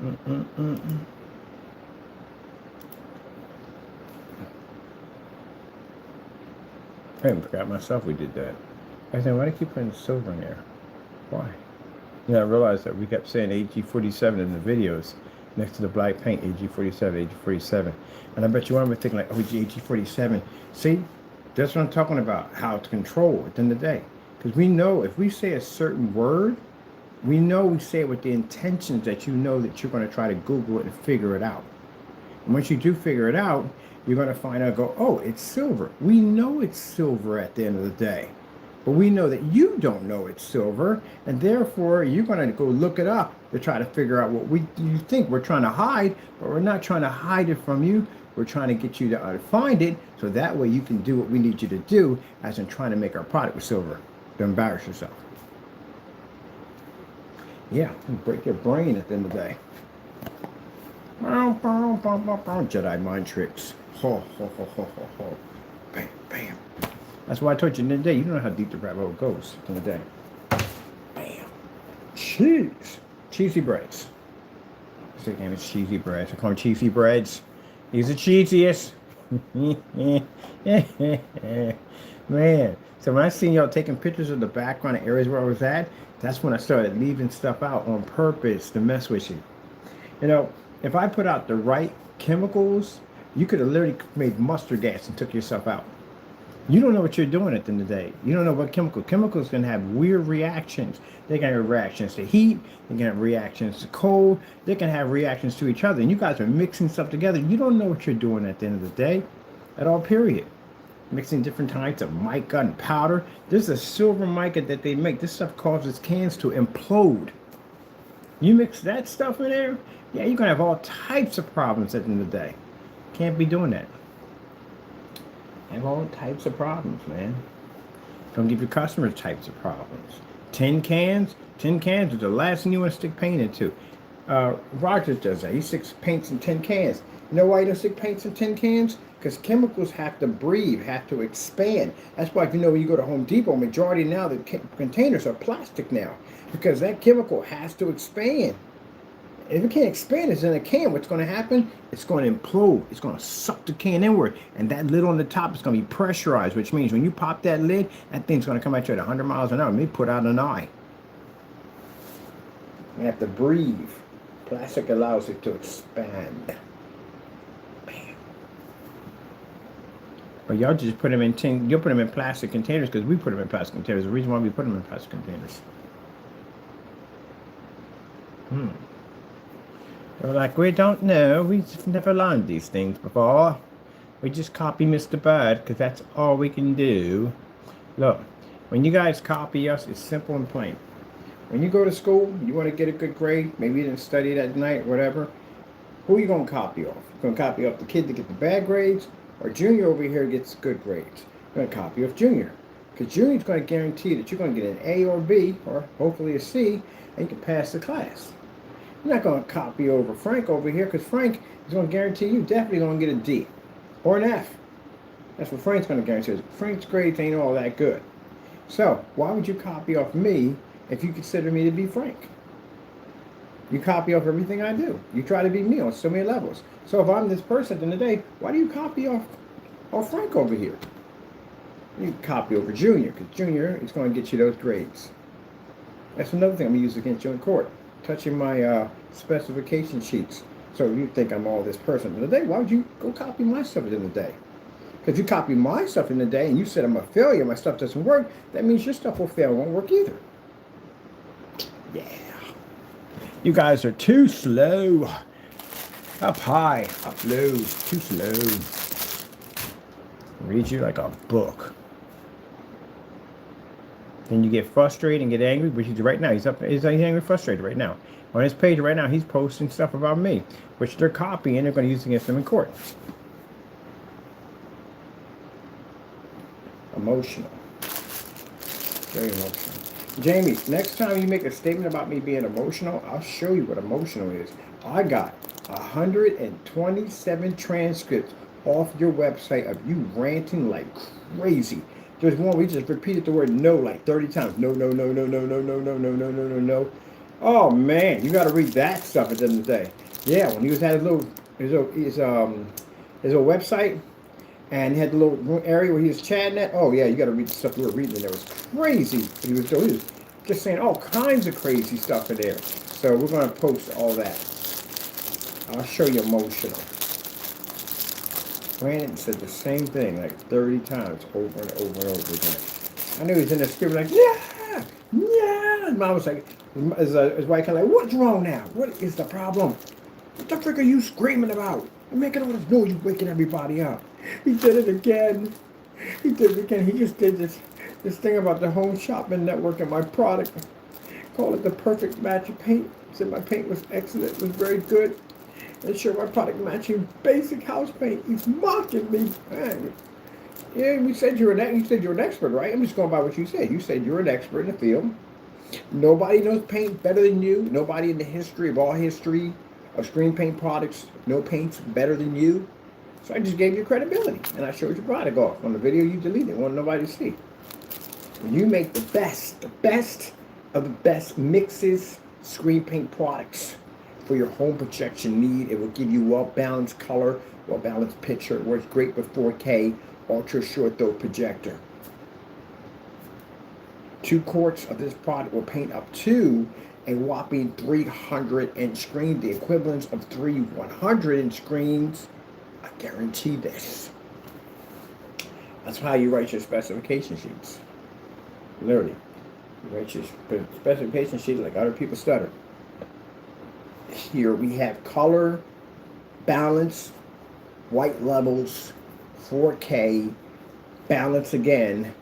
I even forgot myself we did that. I said, why do you keep putting silver in there? Why? You know, I realized that we kept saying AG47 in the videos next to the black paint, AG47, AG47. And I bet you one of them thinking like, oh, AG47. See, that's what I'm talking about, how to control at the end of the day. Because we know if we say a certain word, we know we say it with the intentions that you know that you're going to try to Google it and figure it out. And once you do figure it out, you're going to find out, go, oh, it's silver. We know it's silver at the end of the day. But we know that you don't know it's silver, and therefore you're going to go look it up to try to figure out what you think we're trying to hide, but we're not trying to hide it from you. We're trying to get you to find it, so that way you can do what we need you to do, as in trying to make our product with silver. Don't embarrass yourself. Yeah, break your brain at the end of the day. Jedi mind tricks. Ho, ho, ho, ho, ho, ho. Bam, bam. That's why I told you in the day, you don't know how deep the rabbit hole goes in the day. Bam. Cheese. Cheesy breads. His name is Cheesy Breads. I call him Cheesy Breads. He's the cheesiest. Man. So when I seen y'all taking pictures of the background of areas where I was at, that's when I started leaving stuff out on purpose to mess with you. You know, if I put out the right chemicals, you could have literally made mustard gas and took yourself out. You don't know what you're doing at the end of the day. You don't know what chemicals can have weird reactions. They can have reactions to heat. They can have reactions to cold. They can have reactions to each other. And you guys are mixing stuff together. You don't know what you're doing at the end of the day at all, period. Mixing different types of mica and powder. This is a silver mica that they make. This stuff causes cans to implode. You mix that stuff in there, yeah, you're going to have all types of problems at the end of the day. Can't be doing that. Have all types of problems, man. Don't give your customers types of problems. Tin cans is the last thing you want to stick paint into. Rogers does that. He sticks paints in tin cans. You know why he doesn't stick paints in tin cans? Because chemicals have to breathe, have to expand. That's why, if you know, when you go to Home Depot, majority now the containers are plastic now, because that chemical has to expand. If it can't expand, it's in a can. What's going to happen? It's going to implode. It's going to suck the can inward. And that lid on the top is going to be pressurized, which means when you pop that lid, that thing's going to come at you at 100 miles an hour. Maybe put out an eye. You have to breathe. Plastic allows it to expand. Bam. But y'all just put them in tin. You'll put them in plastic containers because we put them in plastic containers. The reason why we put them in plastic containers. They're like, we don't know. We've never learned these things before. We just copy Mr. Bird because that's all we can do. Look, when you guys copy us, it's simple and plain. When you go to school, you want to get a good grade, maybe you didn't study that night, whatever, who are you going to copy off? You're going to copy off the kid to get the bad grades, or Junior over here gets good grades? You're going to copy off Junior. Because Junior's going to guarantee that you're going to get an A or B, or hopefully a C, and you can pass the class. You're not going to copy over Frank over here, because Frank is going to guarantee you definitely going to get a D or an F. That's what Frank's going to guarantee. Frank's grades ain't all that good. So why would you copy off me if you consider me to be Frank? You copy off everything I do. You try to be me on so many levels. So if I'm this person at the end of the day, why do you copy off Frank over here? You copy over Junior, because Junior is going to get you those grades. That's another thing I'm going to use against you in court. Touching my specification sheets. So you think I'm all this person. In the day, why would you go copy my stuff in the day? Because you copy my stuff in the day and you said I'm a failure, my stuff doesn't work, that means your stuff will fail, won't work either. Yeah. You guys are too slow. Up high, up low, too slow. Read you like a book. Then you get frustrated and get angry, which he's right now. He's angry, frustrated right now. On his page right now, he's posting stuff about me, which they're copying and they're going to use against him in court. Emotional. Very emotional. Jamie, next time you make a statement about me being emotional, I'll show you what emotional is. I got 127 transcripts off your website of you ranting like crazy. There's one we just repeated the word no like 30 times. No, no, no, no, no, no, no, no, no, no, no, no, no. Oh man, you got to read that stuff at the end of the day. Yeah, when he was had his website, and he had the little area where he was chatting at. Oh yeah, you got to read the stuff we were reading. And it was crazy. He was Just saying all kinds of crazy stuff in there. So we're going to post all that. I'll show you emotional. Brandon said the same thing like 30 times over and over and over again. I knew he was in the spirit like, yeah, yeah. And mom was like, his wife kind of like, what's wrong now? What is the problem? What the frick are you screaming about? You're making all this noise, you're waking everybody up. He did it again. He did it again. He just did this thing about the Home Shopping Network and my product. Call it the perfect match of paint. Said my paint was excellent, it was very good. And sure, my product matching basic house paint. He's mocking me. Man. Yeah, you said you're an expert, right? I'm just going by what you said. You said you're an expert in the field. Nobody knows paint better than you. Nobody in the history of all history of screen paint products know paints better than you. So I just gave you credibility, and I showed your product off on the video you deleted. Want nobody to see. When you make the best of the best mixes, screen paint products for your home projection need. It will give you well-balanced color, well-balanced picture. It works great with 4K, ultra short throw projector. 2 quarts of this product will paint up to a whopping 300-inch screen, the equivalent of 3 100-inch screens. I guarantee this. That's how you write your specification sheets. Literally. You write your specification sheet like other people stutter. Here we have color, balance, white levels, 4K, balance again,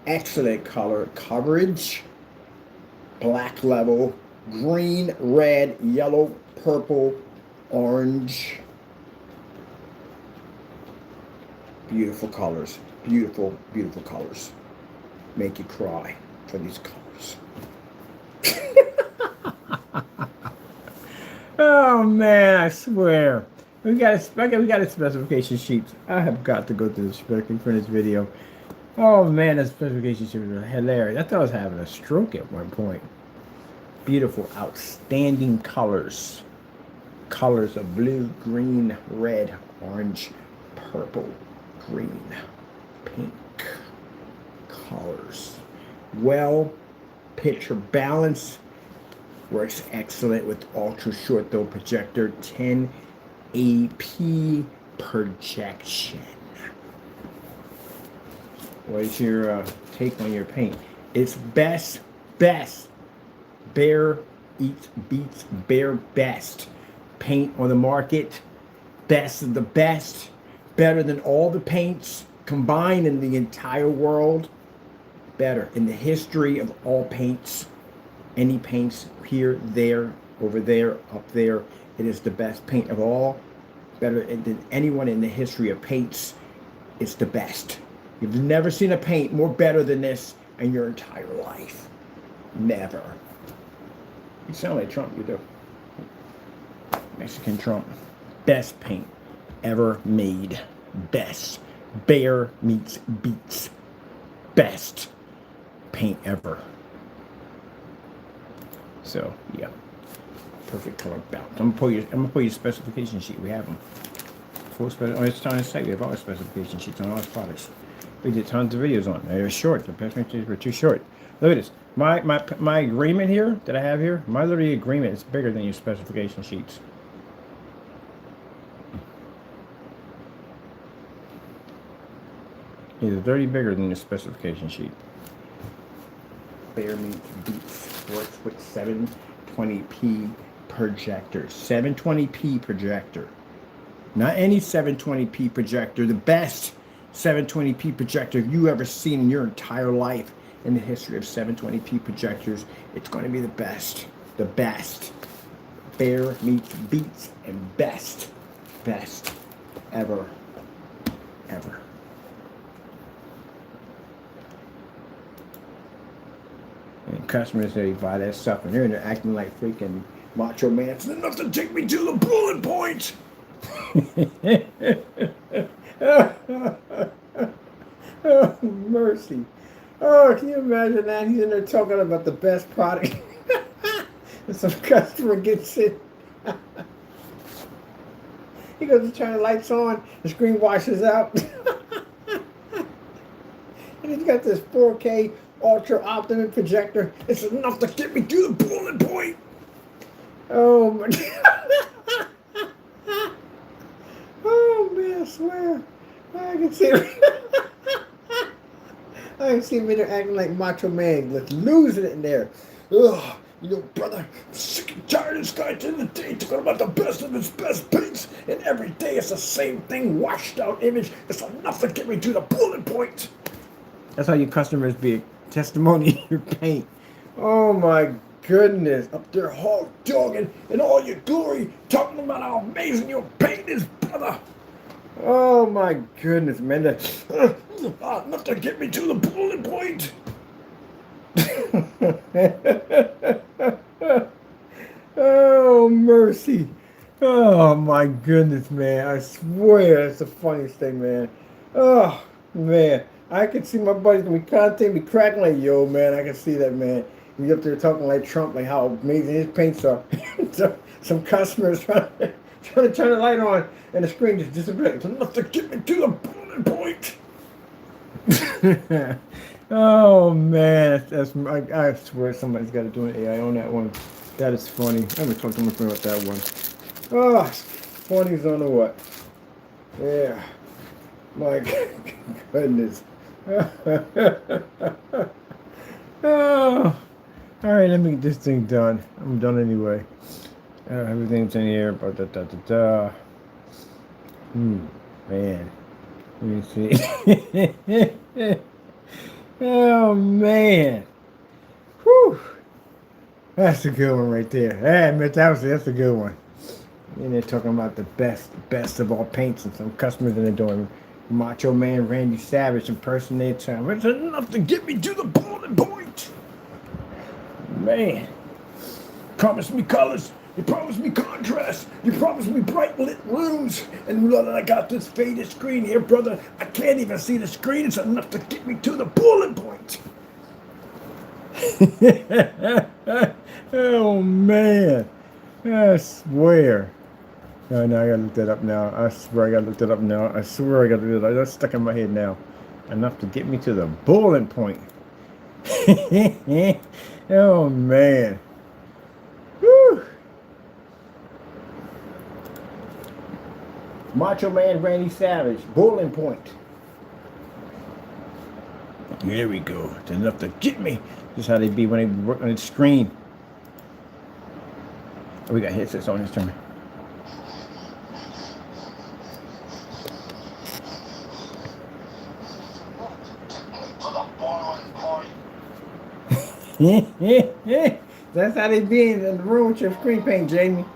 excellent color, coverage, black level, green, red, yellow, purple, orange. Beautiful colors. Beautiful, beautiful colors. Make you cry for these colors. Oh man, I swear. We got a specification sheet. I have got to go through the specification for this video. Oh man, that specification sheet was hilarious. I thought I was having a stroke at one point. Beautiful, outstanding colors. Colors of blue, green, red, orange, purple, green, pink. Colors. Well, picture balance. Works excellent with ultra short throw projector, 1080p projection. What is your take on your paint? It's best. Bear beats Bear best. Paint on the market. Best of the best. Better than all the paints combined in the entire world. Better in the history of all paints. Any paints here, there, over there, up there. It is the best paint of all. Better than anyone in the history of paints. It's the best. You've never seen a paint more better than this in your entire life. Never. You sound like Trump, you do. Mexican Trump. Best paint ever made. Best. Bear meets beats. Best paint ever. So yeah, perfect color balance. I'm gonna pull your specification sheet. We have them. Full on it's on the site. We have all the specification sheets on all the products. We did tons of videos on. They're short. The specifications were too short. Look at this. My agreement here that I have here. My literally agreement is bigger than your specification sheets. It's 30 bigger than your specification sheet. Bear meets beats. Works with 720p projector. 720p projector. Not any 720p projector. The best 720p projector you ever seen in your entire life in the history of 720p projectors. It's going to be the best. The best. Bear meets beats and best. Best ever. Ever. And customers, they buy that stuff and they're acting like freaking Macho Man. It's enough to take me to the bullet point. Oh, mercy. Oh, can you imagine that? He's in there talking about the best product. And some customer gets it. He goes to turn the lights on, the screen washes out. And he's got this 4K ultra optimum projector. It's enough to get me to the bullet point. Oh my God. Oh man, I swear. I can see I can see him in there acting like Macho Man, like losing it in there. Ugh, you know, brother, I'm sick and tired of this guy at the end of the day talking about the best of his best paints, and every day it's the same thing, washed out image. It's enough to get me to the bullet point. That's how your customers be a testimony in your paint. Oh my goodness, up there hog dogging in all your glory, talking about how amazing your paint is, brother. Oh my goodness, man. Enough to get me to the bullet point. Oh, mercy. Oh my goodness, man. I swear that's the funniest thing, man. Oh, man. I can see my buddies when we content be cracking like, yo, man, I can see that, man. He's up there talking like Trump, like how amazing his paints are. Some customers trying to turn the light on and the screen just disappears. It's enough to get me to the bullet point. Oh man, I swear somebody's got to do an AI on that one. That is funny. I haven't talked to my friend about that one. Oh, funny as on the what? Yeah, my goodness. Oh, all right. Let me get this thing done. I'm done anyway. Everything's in here. But man. Let me see. Oh man. Whew. That's a good one right there. I admit that's a good one. And they're talking about the best of all paints, and some customers in there doing Macho Man Randy Savage impersonating. It's enough to get me to the bullet point. Man. Promise me colors. You promised me contrast. You promised me bright lit rooms. And now that I got this faded screen here, brother, I can't even see the screen. It's enough to get me to the bullet point. Oh, man. I swear. Oh, no, I gotta look that up now. I swear I gotta look that up now. I swear I gotta do that. That's stuck in my head now. Enough to get me to the bullet point. Oh, man. Whew. Macho Man Randy Savage, bullet point. There we go. It's enough to get me. This is how they be when they work on the screen. Oh, we got headsets on this time. That's how they be in the room with your screen paint, Jamie.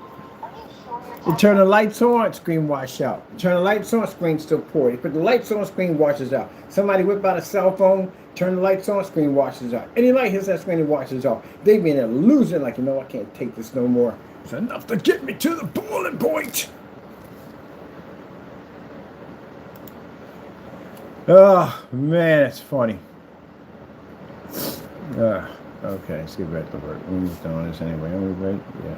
You turn the lights on, screen wash out. You turn the lights on, screen still poor. You put the lights on, screen washes out. Somebody whip out a cell phone, turn the lights on, screen washes out. Any light hits that screen and washes off. They be in there losing, like, you know, I can't take this no more. It's enough to get me to the bullet point. Oh, man, that's funny. Okay, let's get back to work. We're just doing this anyway. Are we ready? Yeah.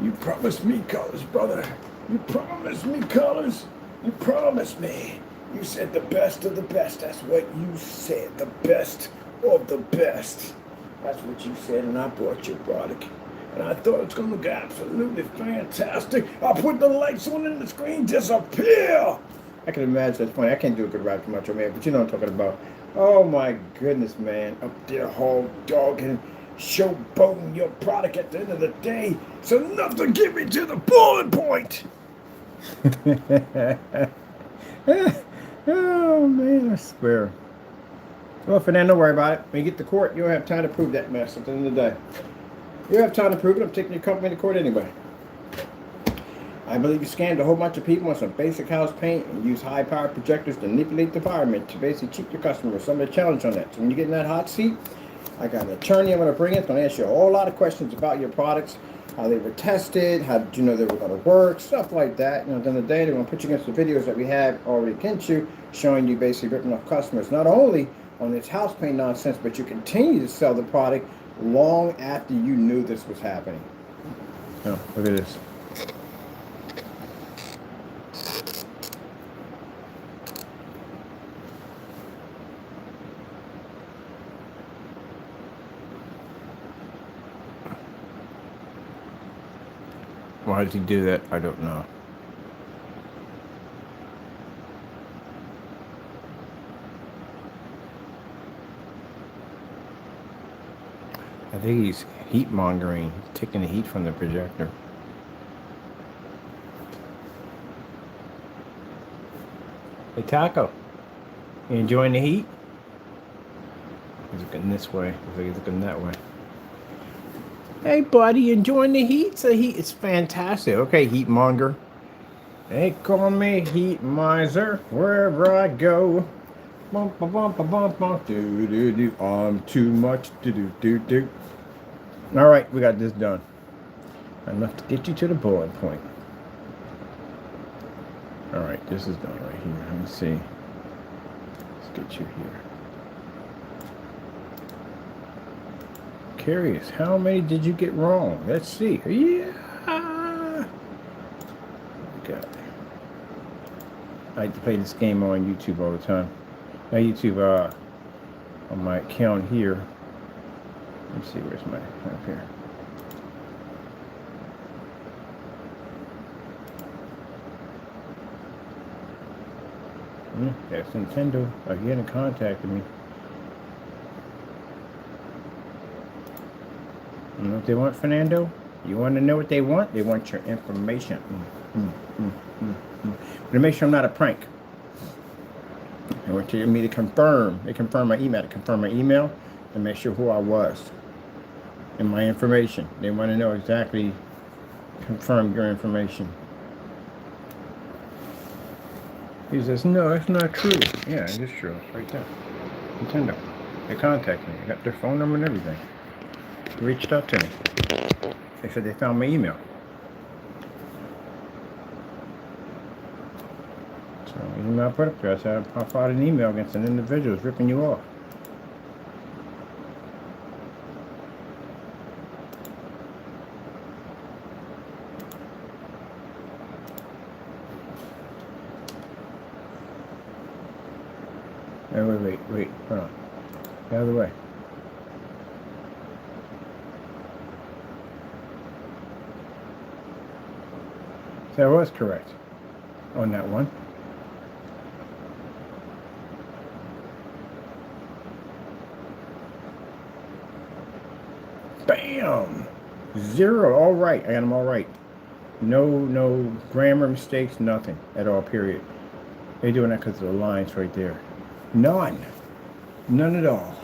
You promised me colors, brother. You promised me colors. You promised me. You said the best of the best. That's what you said. The best of the best. That's what you said, and I bought your product. And I thought it was going to look absolutely fantastic. I put the lights on and the screen disappear. I can imagine that's funny. I can't do a good rap to Macho Man, but you know what I'm talking about. Oh my goodness, man. Up there, hog dogging, showboating your product at the end of the day. It's enough to get me to the bullet point. Oh man, I swear. Well, Fernando, don't worry about it. When you get to court, you'll have time to prove that mess at the end of the day. You have time to prove it. I'm taking your company to court anyway. I believe you scammed a whole bunch of people on some basic house paint and used high-powered projectors to manipulate the environment to basically cheat your customers. So I'm going to challenge on that. So when you get in that hot seat, I got an attorney I'm going to bring in. It's going to ask you a whole lot of questions about your products, how they were tested, how did you know they were going to work, stuff like that. You know, at the end of the day, they're going to put you against the videos that we have already against you, showing you basically ripping off customers, not only on this house paint nonsense, but you continue to sell the product long after you knew this was happening. Oh, look at this. How does he do that? I don't know. I think he's heat mongering, taking the heat from the projector. Hey Taco, you enjoying the heat? He's looking this way. Looks like he's looking that way. Hey buddy, enjoying the heat? The heat is fantastic. Okay, heat monger. They call me heat miser wherever I go. Bump, bump, bump, bump, bump, do, do, do. I'm too much, do, do, do, do. All right, we got this done. Enough to get you to the boiling point. All right, this is done right here. Let me see. Let's get you here. Curious, how many did you get wrong? Let's see. Yeah. Got it. I like to play this game on YouTube all the time. Now YouTube, on my account here. Let me see, where's my up here? That's Nintendo again contacted me. You know what they want, Fernando? You want to know what they want? They want your information. To make sure I'm not a prank. They want me to confirm. They confirm my email. To confirm my email and make sure who I was and my information. They want to know exactly, confirm your information. He says, no, that's not true. Yeah, it is true. It's right there. Nintendo. They contacted me. They got their phone number and everything. They reached out to me. They said they found my email. So the email I put up there, I said I filed an email against an individual who's ripping you off. Wait, hold on. The other way. So I was correct on that one. Bam! 0. All right. I got them all right. No grammar mistakes, nothing at all, period. They're doing that because of the lines right there. None at all.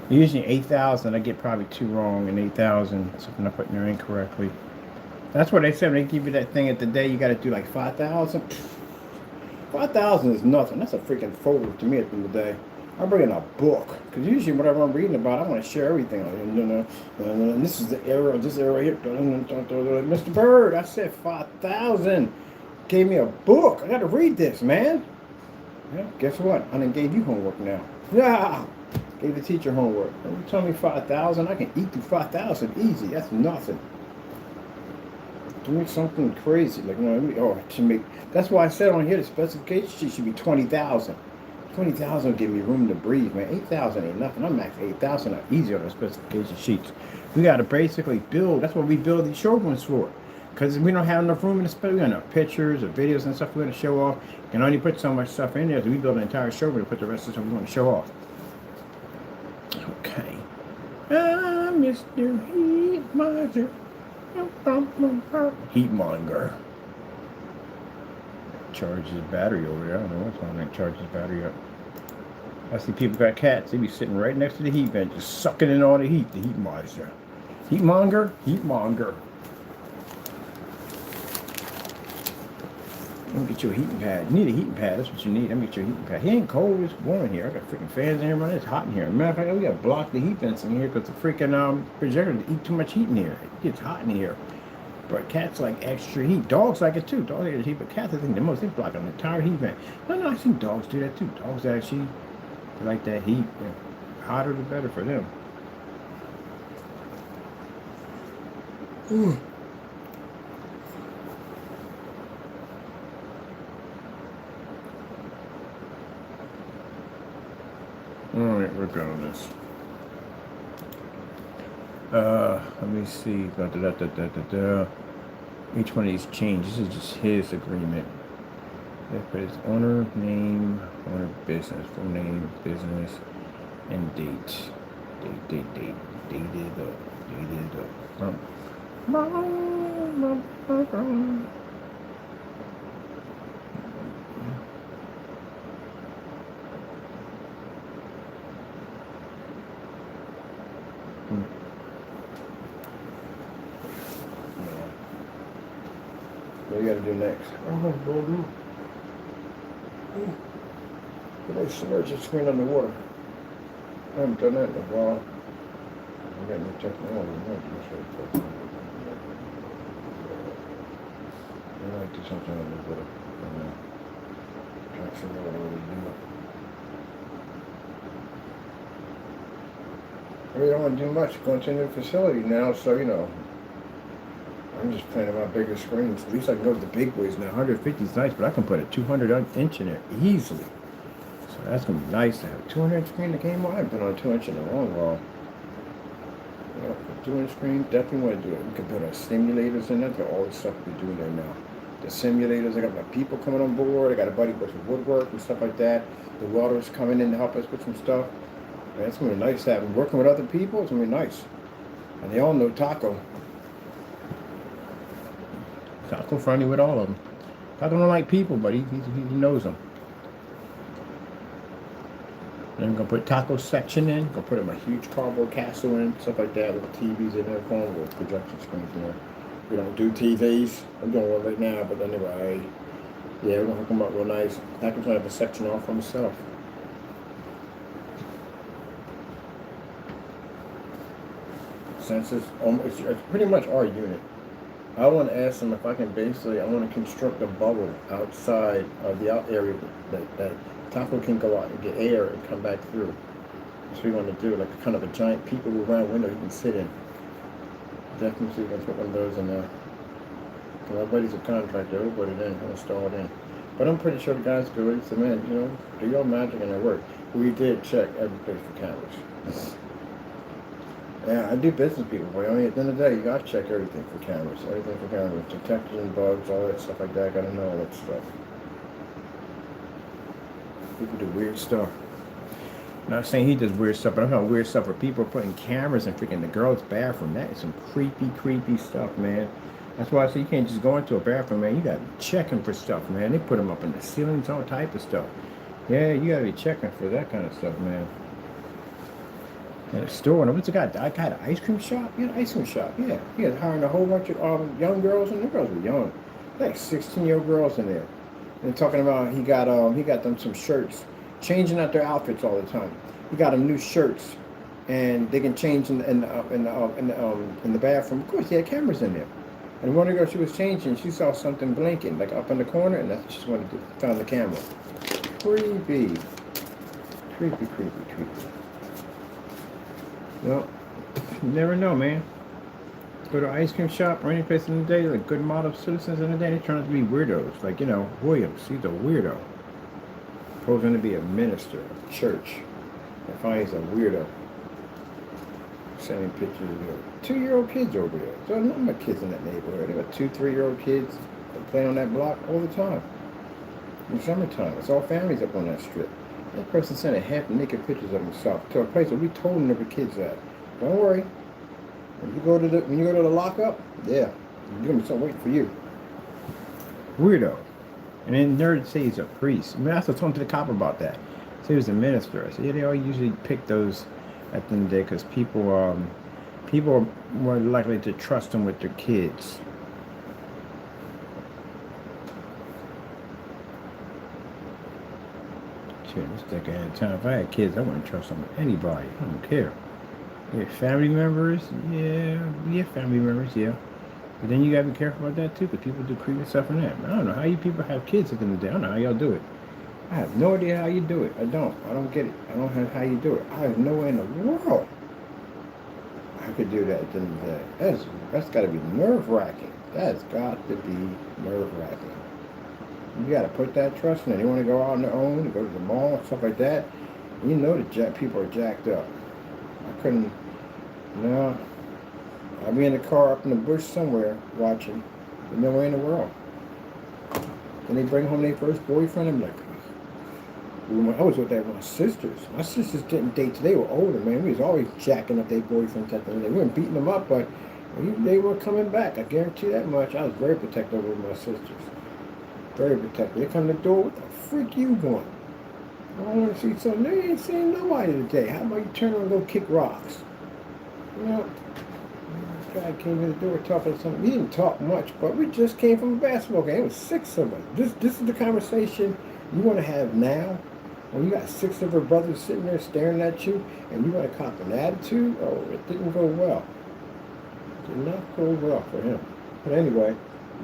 Usually 8,000, I get probably 2 wrong, and 8,000, something I put in there incorrectly. That's what they said when they give you that thing at the day, you got to do like 5,000. 5,000 is nothing. That's a freaking folder to me at the end of the day. I bring in a book, because usually whatever I'm reading about, I want to share everything. And this is the error, this error right here. Mr. Bird, I said 5,000. Gave me a book. I got to read this, man. Yeah, guess what? I done gave you homework now. Yeah, gave the teacher homework. And you tell me 5,000, I can eat through 5,000 easy. That's nothing. Doing something crazy, like, to make. That's why I said on here the specification sheet should be 20,000. 20,000 will give me room to breathe, man. 8,000 ain't nothing. I'm max 8,000 are easy on the specification sheets. We got to basically build. That's what we build these showrooms for. Because we don't have enough room in the space. We got enough pictures or videos and stuff we're going to show off. We can only put so much stuff in there. So we build an entire showroom to put the rest of the stuff we want to show off. Okay. I'm Mr. Heat Miser. Heat monger. Charges his battery over there. I don't know what's on that. Charges his battery up. I see people got cats. They be sitting right next to the heat vent, just sucking in all the heat. The heat miser. Heat monger. Heat monger. Let me get you a heating pad. You need a heating pad. That's what you need. Let me get you a heating pad. He ain't cold. It's warm in here. I got freaking fans in here, man. It's hot in here. Matter of fact, we got to block the heat vents in here because the freaking projector eat too much heat in here. It gets hot in here. But cats like extra heat. Dogs like it too. Dogs like heat, but cats I think the most. They block an entire heat vent. No, I think dogs do that too. Dogs actually like that heat. The hotter the better for them. Ooh. All right, we're going this. Let me see. Each one of these changes is just his agreement. They put his owner name, owner business, full name, business, and date. Date. Dated up. What do you gotta do next? Oh, don't do. Can I submerge the screen underwater? I haven't done that in a while. I'm getting the technology. I might do something underwater. Can't figure out what to do. I really don't want to do much. Going to a new facility now, so I'm just playing on my bigger screens. At least I can go to the big boys now. 150 is nice, but I can put a 200-inch in there easily. So that's gonna be nice to have a 200-inch screen. The game I haven't been on a 2-inch in a long while. A 2-inch screen, definitely want to do it. We can put our simulators in there. Got all the stuff we're doing there now. The simulators. I got my people coming on board. I got a buddy with some woodwork and stuff like that. The welders coming in to help us with some stuff. Man, it's gonna be nice to have working with other people. It's gonna be nice, and they all know Taco. Taco friendly with all of them. Taco don't like people, but he knows them. Then I'm gonna put Taco section in. Gonna put him a huge cardboard castle in, stuff like that, with TVs in there, phone with projection screens in there. We don't do TVs. I'm doing one right now, but anyway, yeah, we're gonna hook them up real nice. Taco's gonna have a section all for himself. Since it's pretty much our unit. I want to ask them if I can I want to construct a bubble outside of the out area that Taco can go out and get air and come back through. That's what we want to do, like kind of a giant peekaboo round window you can sit in. Definitely going to put one of those in there. My buddy's a contractor, he'll put it in, he'll install it in. But I'm pretty sure the guy's good. He said, man, do your magic and it work. We did check every place for cameras. Yeah, I do business people, boy. I mean, at the end of the day, you gotta check everything for cameras. Everything for cameras. Detectors and bugs, all that stuff like that. Gotta know all that stuff. People do weird stuff. I'm not saying he does weird stuff, but I'm talking weird stuff where people are putting cameras in freaking the girls' bathroom. That is some creepy stuff, man. That's why I say you can't just go into a bathroom, man. You gotta be checking for stuff, man. They put them up in the ceilings, all type of stuff. Yeah, you gotta be checking for that kind of stuff, man. At a store, and what's the guy? I got an ice cream shop. Yeah, an ice cream shop. Yeah, he was hiring a whole bunch of young girls, and the girls were young, like 16-year-old girls in there. And talking about he got them some shirts, changing out their outfits all the time. He got them new shirts, and they can change in the bathroom. Of course, he had cameras in there. And one of the girls, she was changing. She saw something blinking, like up in the corner, and that's she wanted to found the camera. Creepy. Well, you never know, man. Go to an ice cream shop or any place in the day, like good model citizens in the day, they turn out to be weirdos. Like, Williams, he's a weirdo. Posing to be a minister of church. I find he's a weirdo. Sending pictures of 2-year-old kids over there. So I know my kids in that neighborhood. They got 2-3-year-old kids that play on that block all the time. In the summertime. It's all families up on that strip. That person sending half-naked pictures of himself to a place where we told the kids that. Don't worry. When you go to the lockup, yeah, there's gonna be something waiting for you. Weirdo. And then nerd say he's a priest. I mean, I was talking to the cop about that. So he was a minister. I said, yeah, they all usually pick those at the end of the day because people are more likely to trust them with their kids. Shit, this decade at a time. If I had kids, I wouldn't trust them with anybody. I don't care. Yeah, family members, yeah, family members, yeah. But then you gotta be careful about that too, because people do creepy stuff in that. I don't know how you people have kids at the end of the day. I don't know how y'all do it. I have no idea how you do it. I don't get it. I don't know how you do it. I have no way in the world I could do that at the end of the day. That's gotta be nerve-wracking. That's got to be nerve-wracking. You gotta put that trust in it. They want to go out on their own, to go to the mall, and stuff like that. You know that people are jacked up. I couldn't, no. I'll be in the car up in the bush somewhere watching, but nowhere in the world. Then they bring home their first boyfriend. I'm like, I was with that with my sisters. My sisters didn't date till they were older, man. We was always jacking up their boyfriends at the end. We weren't beating them up, but they were coming back. I guarantee that much. I was very protective of my sisters. Very protective. They come to the door, what the freak you want? I want to see something. They ain't seen nobody today. How about you turn around and go kick rocks? You know, this guy came to the door talking to something. He didn't talk much, but we just came from a basketball game. It was 6 of us. This is the conversation you want to have now? When you got 6 of her brothers sitting there staring at you, and you want to cop an attitude? Oh, it didn't go well. It did not go well for him. But anyway,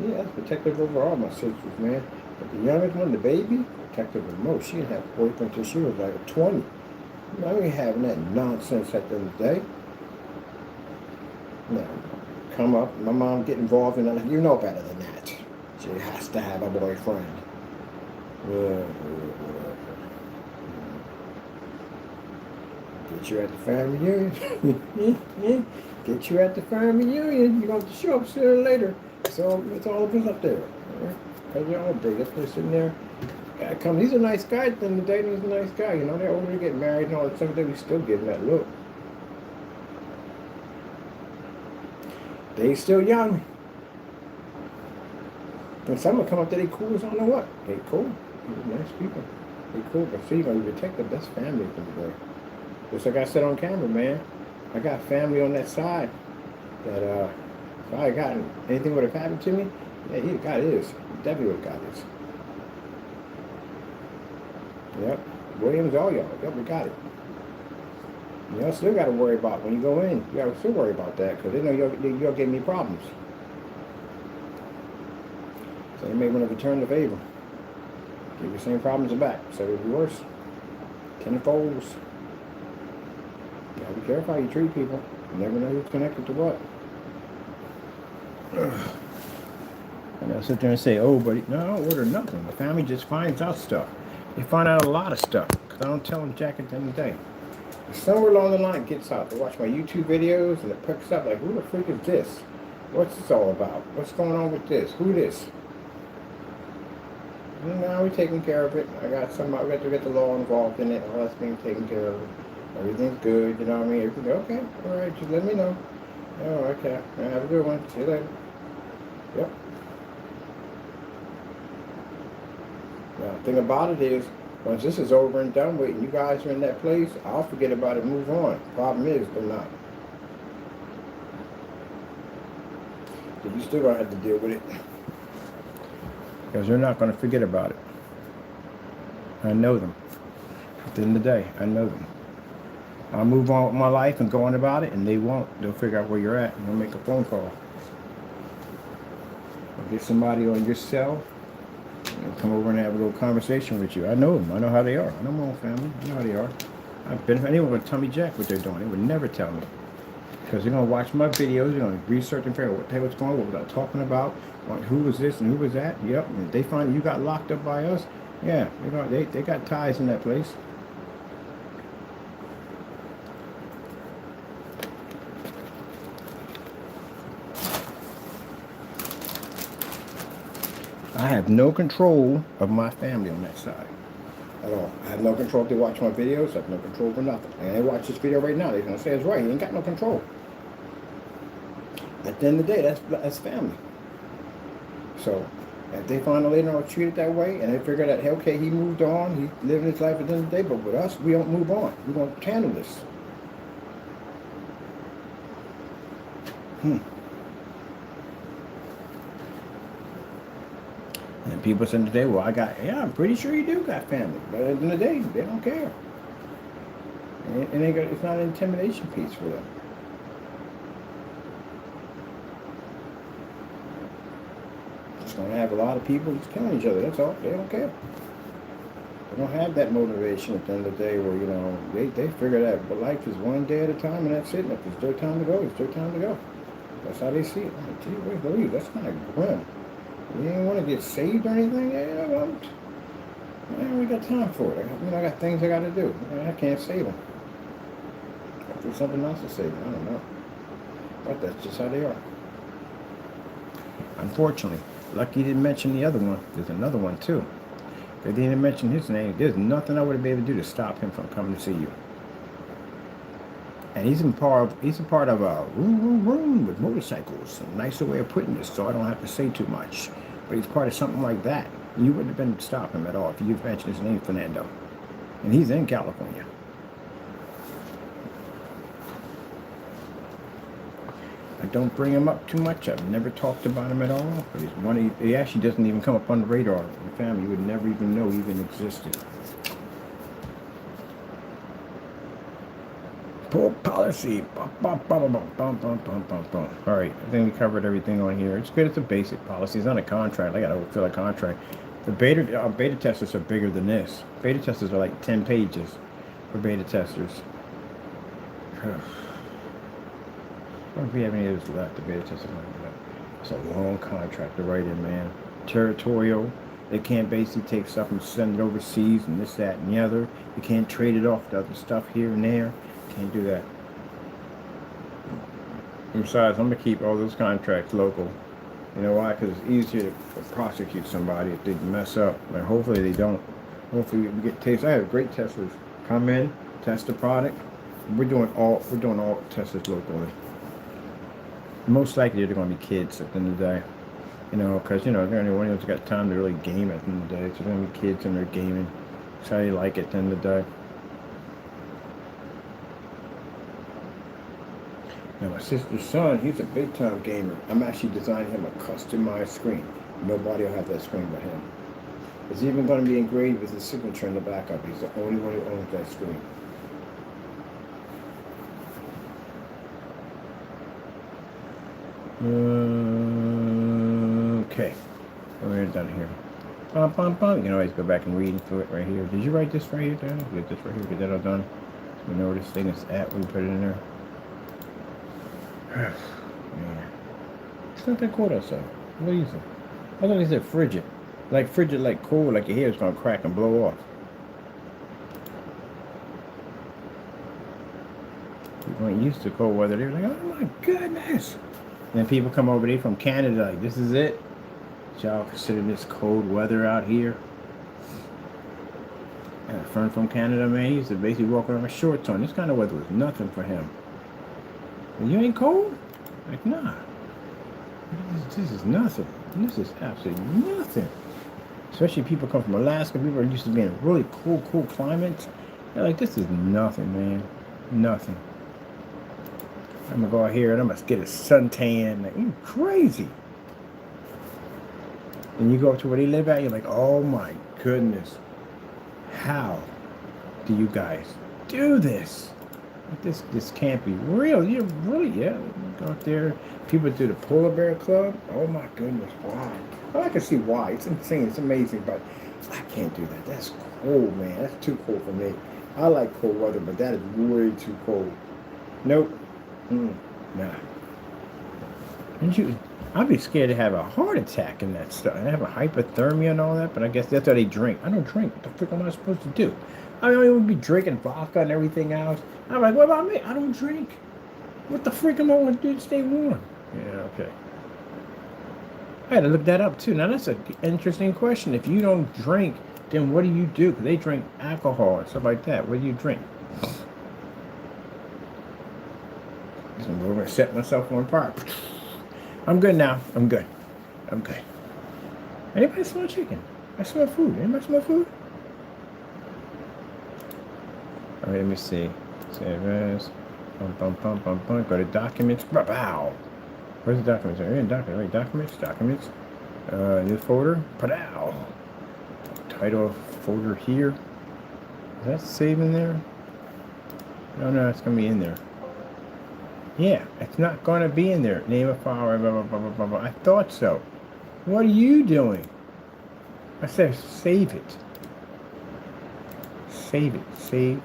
yeah, I was protective over all my sisters, man. But the youngest one, the baby, protective of most. She didn't have a boyfriend until she was like 20. I ain't having that nonsense at the end of the day. No, come up, my mom get involved in it. You know better than that. She has to have a boyfriend. Get you at the family reunion. Get you at the family reunion. You're going to show up sooner or later. So it's all of us up there. Because you're all big. That's why sitting there. Guy come. He's a nice guy. At the end of the day, he's a nice guy. You know, they're older to get married and all that stuff. They we still getting that look. They still young. And some will come up to they cool as I don't know what. They cool. They're nice people. They cool. But see, when you protect the best family from the day. Just like I said on camera, man. I got family on that side that if I had gotten anything would have happened to me, yeah, he got his. He definitely would have got his. Yep. Williams, all y'all. Yep, we got it. You know, still got to worry about when you go in. You got to still worry about that because they know you'll give me problems. So they may want to return the favor. Give you the same problems back. So it'll be worse. Tenfolds. You got to be careful how you treat people. You never know who's connected to what. And I'll sit there and say, oh, but no, I don't order nothing. The family just finds out stuff. They find out a lot of stuff because I don't tell them jack at the end of the day. Somewhere along the line it gets out. They watch my YouTube videos and it picks up like, who the freak is this? What's this all about? What's going on with this? Who this? And now we're taking care of it. I got to get the law involved in it. All that's being taken care of. Everything's good, you know what I mean? Everything, okay, all right, just let me know. Oh, okay, have a good one. See you later. Yep. Now, the thing about it is, once this is over and done with and you guys are in that place, I'll forget about it and move on. Problem is, they're not. So you still gonna have to deal with it. Because they're not gonna forget about it. I know them. At the end of the day, I know them. I'll move on with my life and go on about it, and they won't. They'll figure out where you're at and they'll make a phone call. Or get somebody on your cell and come over and have a little conversation with you. I know them. I know how they are. I know my own family. I know how they are. I've been, if anyone would tell me jack what they're doing, they would never tell me. Because they're going to watch my videos, they're going to research and figure out what the hell was going on, what was I talking about, who was this and who was that. Yep, and if they find you got locked up by us, yeah, they got ties in that place. I have no control of my family on that side at all. I have no control if they watch my videos. I have no control for nothing. And they watch this video right now. They're going to say it's right. He ain't got no control. At the end of the day, that's family. So if they find out later on treated that way and they figure that, hey, okay, he moved on. He's living his life at the end of the day. But with us, we don't move on. We're going to handle this. And people say today, well, I'm pretty sure you do got family. But at the end of the day, they don't care. And it's not an intimidation piece for them. It's going to have a lot of people just killing each other. That's all. They don't care. They don't have that motivation at the end of the day where, you know, they figure that but life is one day at a time and that's it. And if it's their time to go, it's their time to go. That's how they see it. Like, gee, wait, believe that's kind of grim. You ain't want to get saved or anything? Yeah, well, I ain't really got time for it. I got things I got to do. I can't save them. There's something else to save them. I don't know. But that's just how they are. Unfortunately, lucky you didn't mention the other one. There's another one too. If they didn't mention his name, there's nothing I would have been able to do to stop him from coming to see you. And he's a part of a room with motorcycles. A nicer way of putting this, so I don't have to say too much. But he's part of something like that. You wouldn't have been able to stop him at all if you've mentioned his name, Fernando. And he's in California. I don't bring him up too much. I've never talked about him at all. But he's one. He actually doesn't even come up on the radar of the family. You would never even know he even existed. Poor policy. Bum, bum, bum, bum, bum, bum, bum, bum. All right, I think we covered everything on here. It's good. It's a basic policy. It's not a contract. I got to fill a contract. The beta testers are bigger than this. Beta testers are like 10 pages for beta testers. I don't know if we have any of those left. The beta testers. It's a long contract to write in, man. Territorial. They can't basically take stuff and send it overseas and this, that, and the other. You can't trade it off to other stuff here and there. Can't do that. And besides, I'm going to keep all those contracts local. You know why? Because it's easier to prosecute somebody if they mess up. But hopefully they don't. Hopefully we get tests. I have great testers come in, test the product. We're doing all testers locally. Most likely they're going to be kids at the end of the day. You know, because they're the only ones who's got time to really game at the end of the day. So they're going to be kids and they're gaming. That's how you like it at the end of the day. Now my sister's son, he's a big time gamer. I'm actually designing him a customized screen. Nobody will have that screen but him. It's even going to be engraved with his signature in the backup. He's the only one who owns that screen. Okay. We're done here. Bum, bum, bum. You can always go back and read through it right here. Did you write this right here, Dan? Get this right here. Get that all done. So we know where this thing is at. We put it in there. Man. It's not that cold outside. What do you think? I thought they said frigid. Like frigid, like cold, like your hair's gonna crack and blow off. People ain't used to cold weather. They're like, oh my goodness. And then people come over there from Canada, like, this is it. Y'all consider this cold weather out here. And a friend from Canada, man, he used to basically walk around with shorts on. This kind of weather was nothing for him. And you ain't cold? Like, nah. This is nothing. This is absolutely nothing. Especially people come from Alaska. People are used to being in really cool climates. They're like, this is nothing, man. Nothing. I'm going to go out here and I'm going to get a suntan. Like, you crazy. And you go up to where they live at, you're like, oh my goodness. How do you guys do this? This can't be real. You really, yeah. Go out there. People do the Polar Bear Club. Oh my goodness, why? Well, I can see why. It's insane. It's amazing, but I can't do that. That's cold, man. That's too cold for me. I like cold weather, but that is way too cold. Nope. Nah. And I'd be scared to have a heart attack in that stuff. And have a hypothermia and all that, but I guess that's how they drink. I don't drink. What the frick am I supposed to do? I don't even be drinking vodka and everything else. I'm like, what about me? I don't drink. What the frick am I going to do to stay warm? Yeah, okay. I had to look that up too. Now that's an interesting question. If you don't drink, then what do you do? Because they drink alcohol and stuff like that. What do you drink? So I'm going to set myself on fire. I'm good now. I'm good. Anybody smell chicken? I smell food. Anybody smell food? All right, let me see. Save as. Go to documents. Bow. Where's the documents? Are you in documents? Right, documents. New folder. Pow. Title folder here. Is that save in there? No, it's gonna be in there. Yeah, it's not gonna be in there. Name of file. Blah, blah, blah, blah, blah, blah. I thought so. What are you doing? I said save it. Save it. Save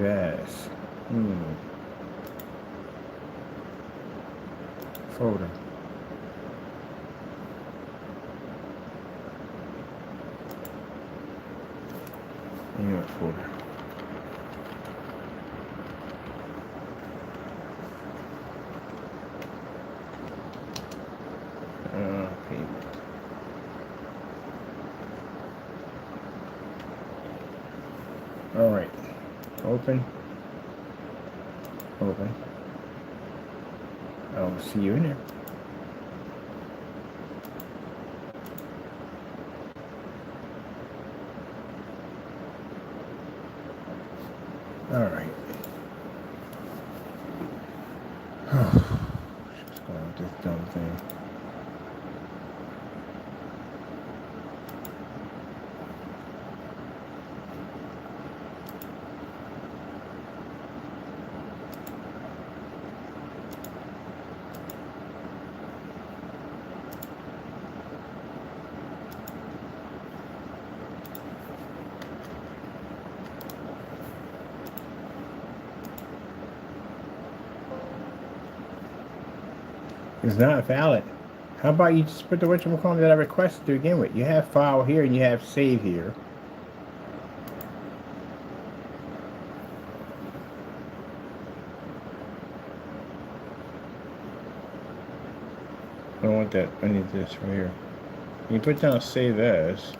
as. Folder. Folder. All right. Open. Open. I don't see you in there. All right. What's going on with this dumb thing? It's not valid. How about you just put the whatchamacallit that I requested to begin with? You have file here and you have save here. I don't want that. I need this right here. You put down save as.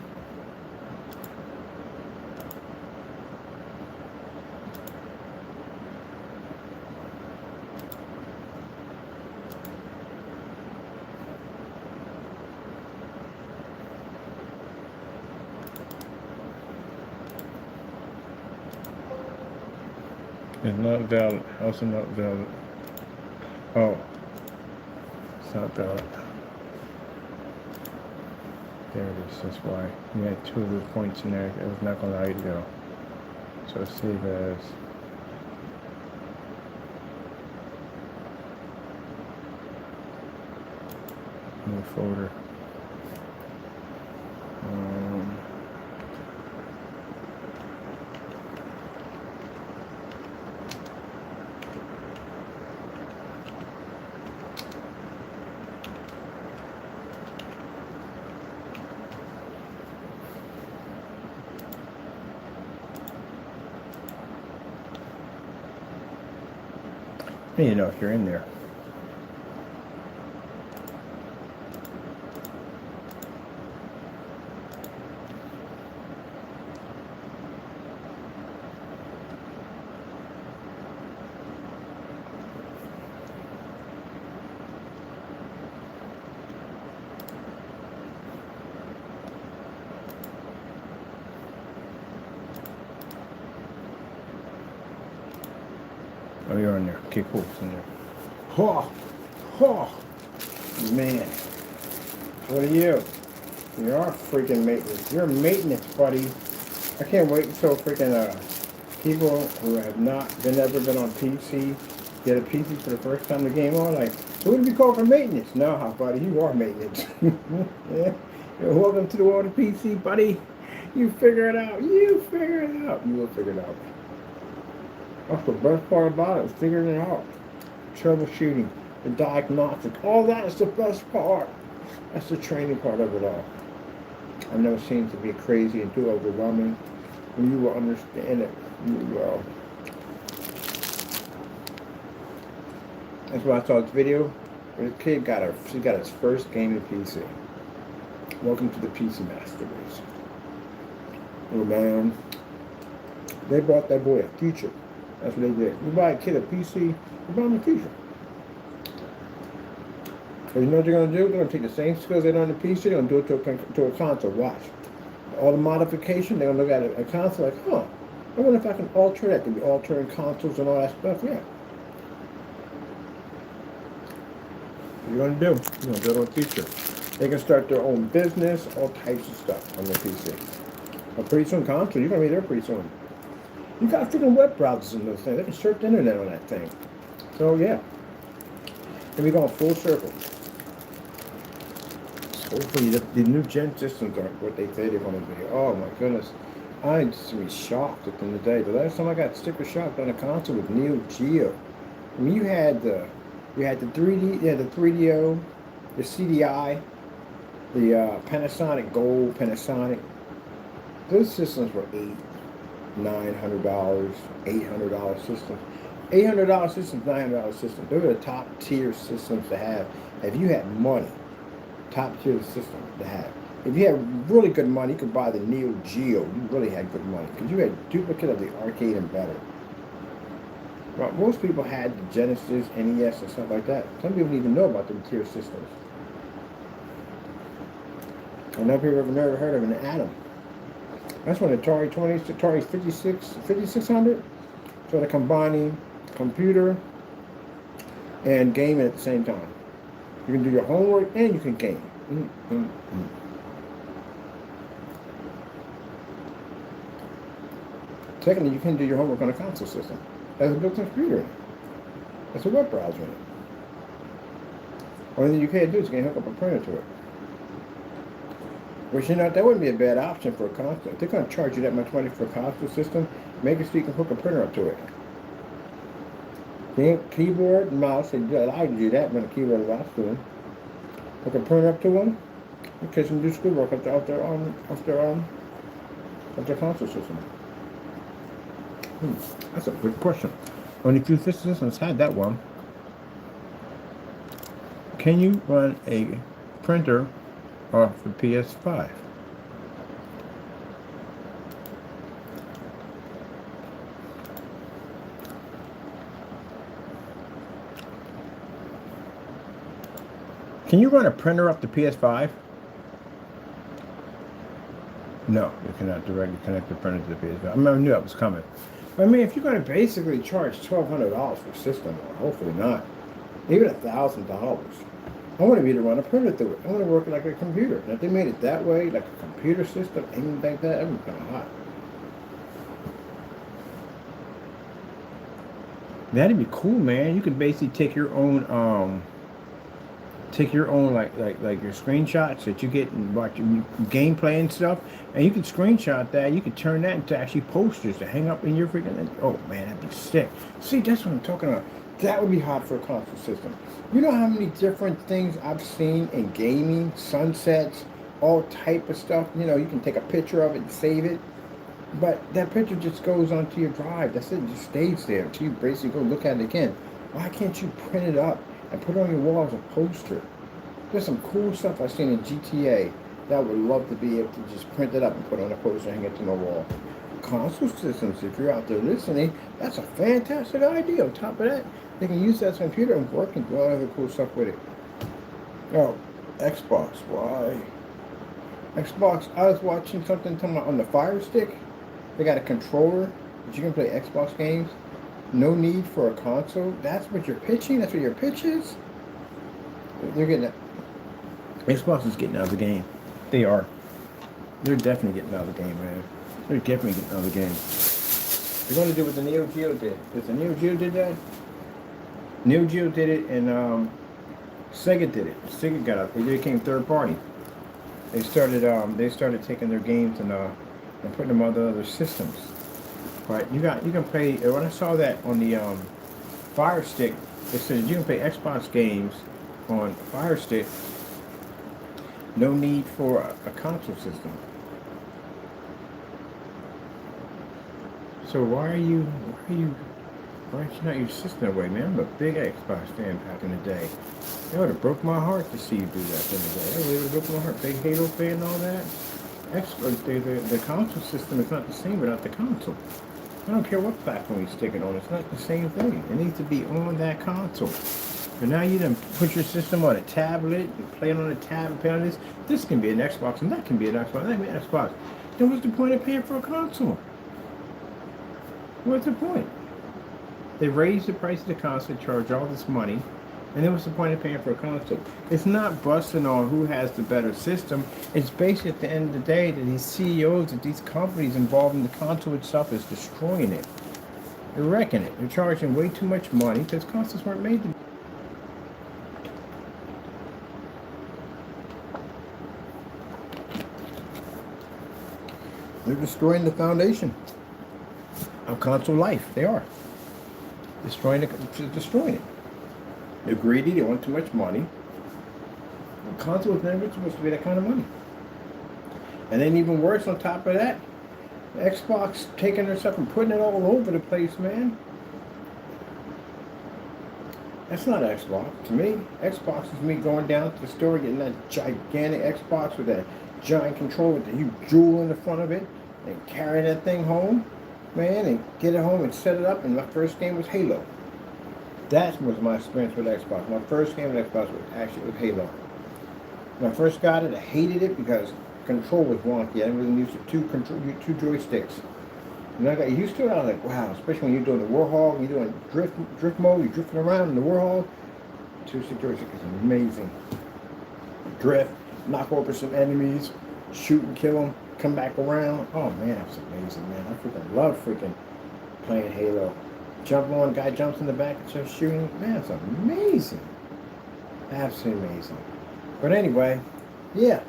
It's not valid. Also not valid. Oh. It's not valid. There it is. That's why. You had two of the points in there. It was not going to allow you to go. So save as. New folder. I need to know if you're in there. Oh, you're in there. Okay, cool. It's in there. Oh, man. What are you? You are freaking maintenance. You're maintenance, buddy. I can't wait until freaking people who have not never been on PC get a PC for the first time the game on. Like, who would be called for maintenance? No, buddy, you are maintenance. Yeah. Welcome to the world of PC, buddy. You figure it out. You figure it out. You will figure it out. That's the best part about it, is figuring it out. Troubleshooting, the diagnostic, all that is the best part. That's the training part of it all. I know it seems to be crazy and too overwhelming. And you will understand it. You will. That's why I saw this video. Where the kid she got his first gaming PC. Welcome to the PC Master Race. Oh man. They bought that boy a future. That's what they did. You buy a kid a PC, you buy him a future. So you know what they're going to do? They're going to take the same skills they done on the PC, they're going to do it to a console. Watch. All the modification, they're going to look at a console like, huh, I wonder if I can alter that. Can be altering consoles and all that stuff. Yeah. What you're going to do? You're going to build a future. They can start their own business, all types of stuff on their PC. But pretty soon, console, you're going to be there pretty soon. You got freaking web browsers in those things. They can surf the internet on that thing. So yeah. And we're going full circle. Hopefully the new gen systems are what they say they're going to be. Oh my goodness. I'm just be shocked at the end of the day. The last time I got sticker shocked on a console with Neo Geo. I mean you had the 3D, the 3DO, the CDI, the Panasonic Gold, Panasonic. Those systems were $900, $800 systems. $800 systems, $900 systems. Those are the top tier systems to have. If you had money, top tier system to have. If you had really good money, you could buy the Neo Geo. You really had good money because you had duplicate of the arcade and better. But most people had the Genesis, NES, and stuff like that. Some people didn't even know about the tier systems. I know people have never heard of an Atom. That's when Atari 20, Atari 5600. So they're combining computer and gaming at the same time. You can do your homework and you can game. Secondly, you can do your homework on a console system. That's a built-in computer in it. That's a web browser in it. Only thing you can't do is you can hook up a printer to it. Which, you know, that wouldn't be a bad option for a console. If they're going to charge you that much money for a console system, make it so you can hook a printer up to it. Keyboard and mouse, they allow you to do that when a keyboard and mouse doing. Hook a printer up to them, in case you can do schoolwork off their console system. That's a good question. Only few systems had that one. Can you run a printer off the PS5? Can you run a printer off the PS5? No, you cannot directly connect the printer to the PS5. I knew that was coming. I mean, if you're going to basically charge $1,200 for a system, or hopefully not, even $1,000, I want to be able to run a printer through it. I want to work like a computer. And if they made it that way, like a computer system, anything like that would be kind of hot. That'd be cool, man. You could basically take your own like your screenshots that you get and watch your gameplay and stuff, and you can screenshot that. You can turn that into actually posters to hang up in your freaking. Oh man, that'd be sick. See, that's what I'm talking about. That would be hot for a console system. You know how many different things I've seen in gaming, sunsets, all type of stuff. You know, you can take a picture of it and save it, but that picture just goes onto your drive. That's it. It just stays there until you basically go look at it again. Why can't you print it up and put it on your wall as a poster? There's some cool stuff I've seen in GTA that I would love to be able to just print it up and put on a poster and hang it to my wall. Console systems, if you're out there listening, that's a fantastic idea. On top of that, they can use that as a computer and work and do all other cool stuff with it. Oh, Xbox, why? Xbox, I was watching something on the Fire Stick. They got a controller that you can play Xbox games. No need for a console. That's what you're pitching? That's what your pitch is? They're getting it. Xbox is getting out of the game. They are. They're definitely getting out of the game, man. They're definitely getting out of the game. They're going to do what the Neo Geo did. Because the Neo Geo did that. Neo Geo did it, and Sega did it. Sega got out. They became third party. They started taking their games and putting them on the other systems. Right? You can play. When I saw that on the Fire Stick, it said you can play Xbox games on Fire Stick. No need for a console system. So why are you not your system away, man? I'm a big Xbox fan back in the day. It would have broke my heart to see you do that in the day. It would have broke my heart. Big Halo fan and all that. The console system is not the same without the console. I don't care what platform you stick it on. It's not the same thing. It needs to be on that console. But now you done put your system on a tablet, you play it on a tab and play on this. This can be an Xbox and that can be an Xbox, that can be an Xbox. Then what's the point of paying for a console? What's the point? They raise the price of the console, charge all this money, and then what's the point of paying for a console? It's not busting on who has the better system. It's basically at the end of the day that these CEOs of these companies involved in the console itself is destroying it. They're wrecking it. They're charging way too much money because consoles weren't made to be. They're destroying the foundation of console life. They are. Destroying it. They're greedy. They want too much money. The console was never supposed to be that kind of money. And then even worse on top of that, Xbox taking their stuff and putting it all over the place, man. That's not Xbox to me. Xbox is me going down to the store getting that gigantic Xbox with that giant controller with the huge jewel in the front of it and carry that thing home, man, and get it home and set it up. And my first game was Halo. That was my experience with Xbox. My first game with Xbox was actually with Halo. When I first got it, I hated it because control was wonky. I wasn't used to two joysticks. And I got used to it. I was like, wow, especially when you're doing the Warhog, you're doing drift mode, you're drifting around in the Warhog. Two-stick joystick is amazing. Drift, knock over some enemies, shoot and kill them, come back around. Oh man, that's amazing, man. I freaking love playing Halo. Jump on, guy jumps in the back and starts shooting. Man, it's amazing. Absolutely amazing. But anyway, yeah.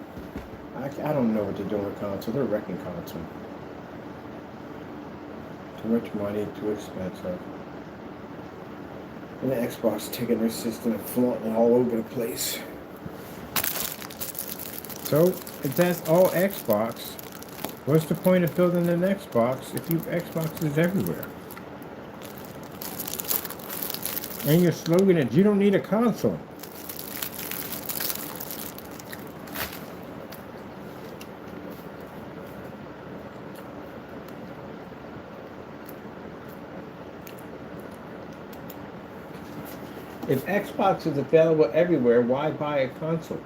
I don't know what they're doing with console. They're wrecking console. Too much money, too expensive. And the Xbox taking their system and flaunting all over the place. So, if that's all Xbox, what's the point of building an Xbox if Xbox is everywhere? And your slogan is, you don't need a console. If Xbox is available everywhere, why buy a console?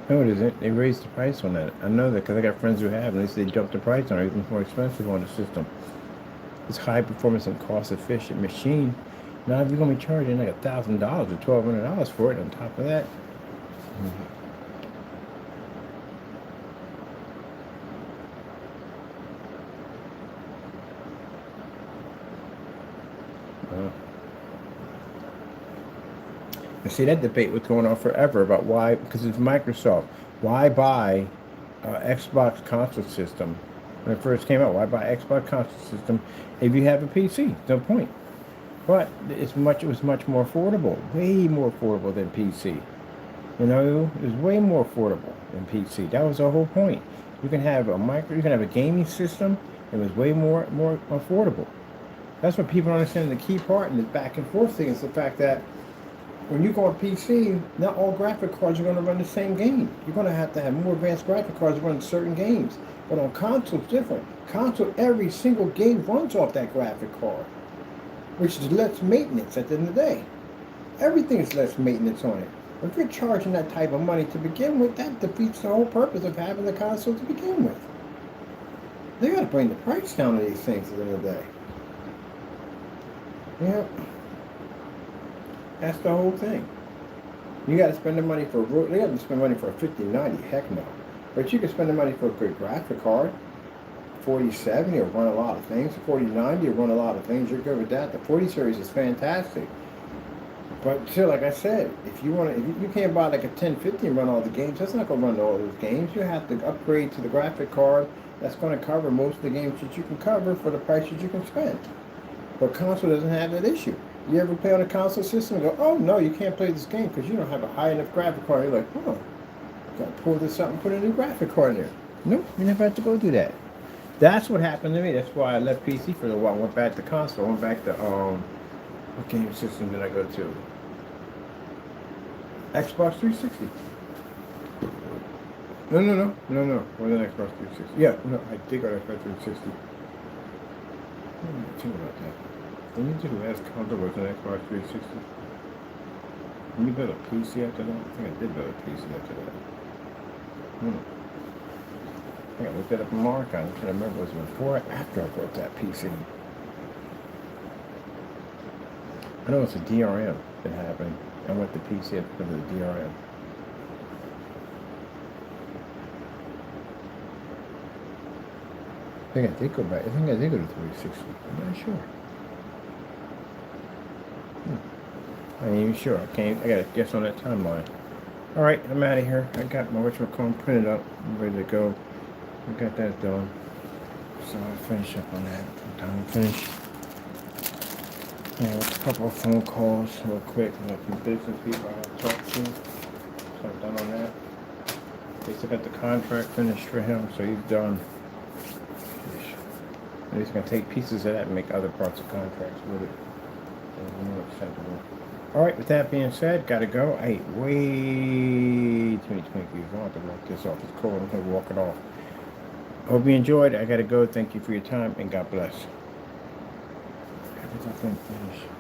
No, it isn't. They raised the price on that. I know that because I got friends who have, and they say they jumped the price on it. It's more expensive on the system. It's high performance and cost efficient machine. Now if you're gonna be charging like $1,000 or $1,200 for it on top of that. And see, that debate was going on forever about why, because it's Microsoft. Why buy Xbox console system when it first came out? Why buy Xbox console system if you have a PC? No point. But it was much more affordable, way more affordable than PC. You know, it was way more affordable than PC. That was the whole point. You can have you can have a gaming system. It was way more affordable. That's what people don't understand. The key part in the back and forth thing is the fact that when you go on PC, not all graphic cards are going to run the same game. You're going to have more advanced graphic cards to run certain games. But on console, it's different. Console, every single game runs off that graphic card, which is less maintenance at the end of the day. Everything is less maintenance on it. If you're charging that type of money to begin with, that defeats the whole purpose of having the console to begin with. They got to bring the price down on these things at the end of the day. Yeah. That's the whole thing. You got to spend the money for a 5090, heck no. But you can spend the money for a good graphic card. 4070 will run a lot of things. The 4090 will run a lot of things. You're good with that. The 40 series is fantastic. But still, like I said, if you can't buy like a 1050 and run all the games, that's not going to run all those games. You have to upgrade to the graphic card that's going to cover most of the games that you can cover for the price that you can spend. But console doesn't have that issue. You ever play on a console system and go, oh no, you can't play this game because you don't have a high enough graphic card. You're like, oh, got to pull this out and put a new graphic card in there. Nope, you never have to go do that. That's what happened to me. That's why I left PC for a while. Went back to console. Went back to what game system did I go to? Xbox 360. No. Wasn't Xbox 360. Yeah, no, I did go to Xbox 360. Think about that. When you did the last console was an Xbox 360. When you built a PC after that? I think I did build a PC after that. I think I looked that up in my archive. I'm trying to remember if it was before or after I built that PC. I know it's a DRM that happened. I went to PC because of the DRM. I think I did go back. I think I did go to 360. I'm not sure. I ain't even sure. I gotta guess on that timeline. Alright, I'm out of here. I got my whatchamacallit printed up. I'm ready to go. I got that done. So I'll finish up on that. I'm done finished. Yeah, a couple of phone calls real quick. I got some business people I have to talk to. So I'm done on that. They still got the contract finished for him, so he's done. And he's gonna take pieces of that and make other parts of contracts with it. And more acceptable. All right, with that being said, gotta go. I ate way too many Twinkies. I want to walk this off. It's cold. I'm gonna walk it off. Hope you enjoyed. I gotta go. Thank you for your time and God bless. Everything finished.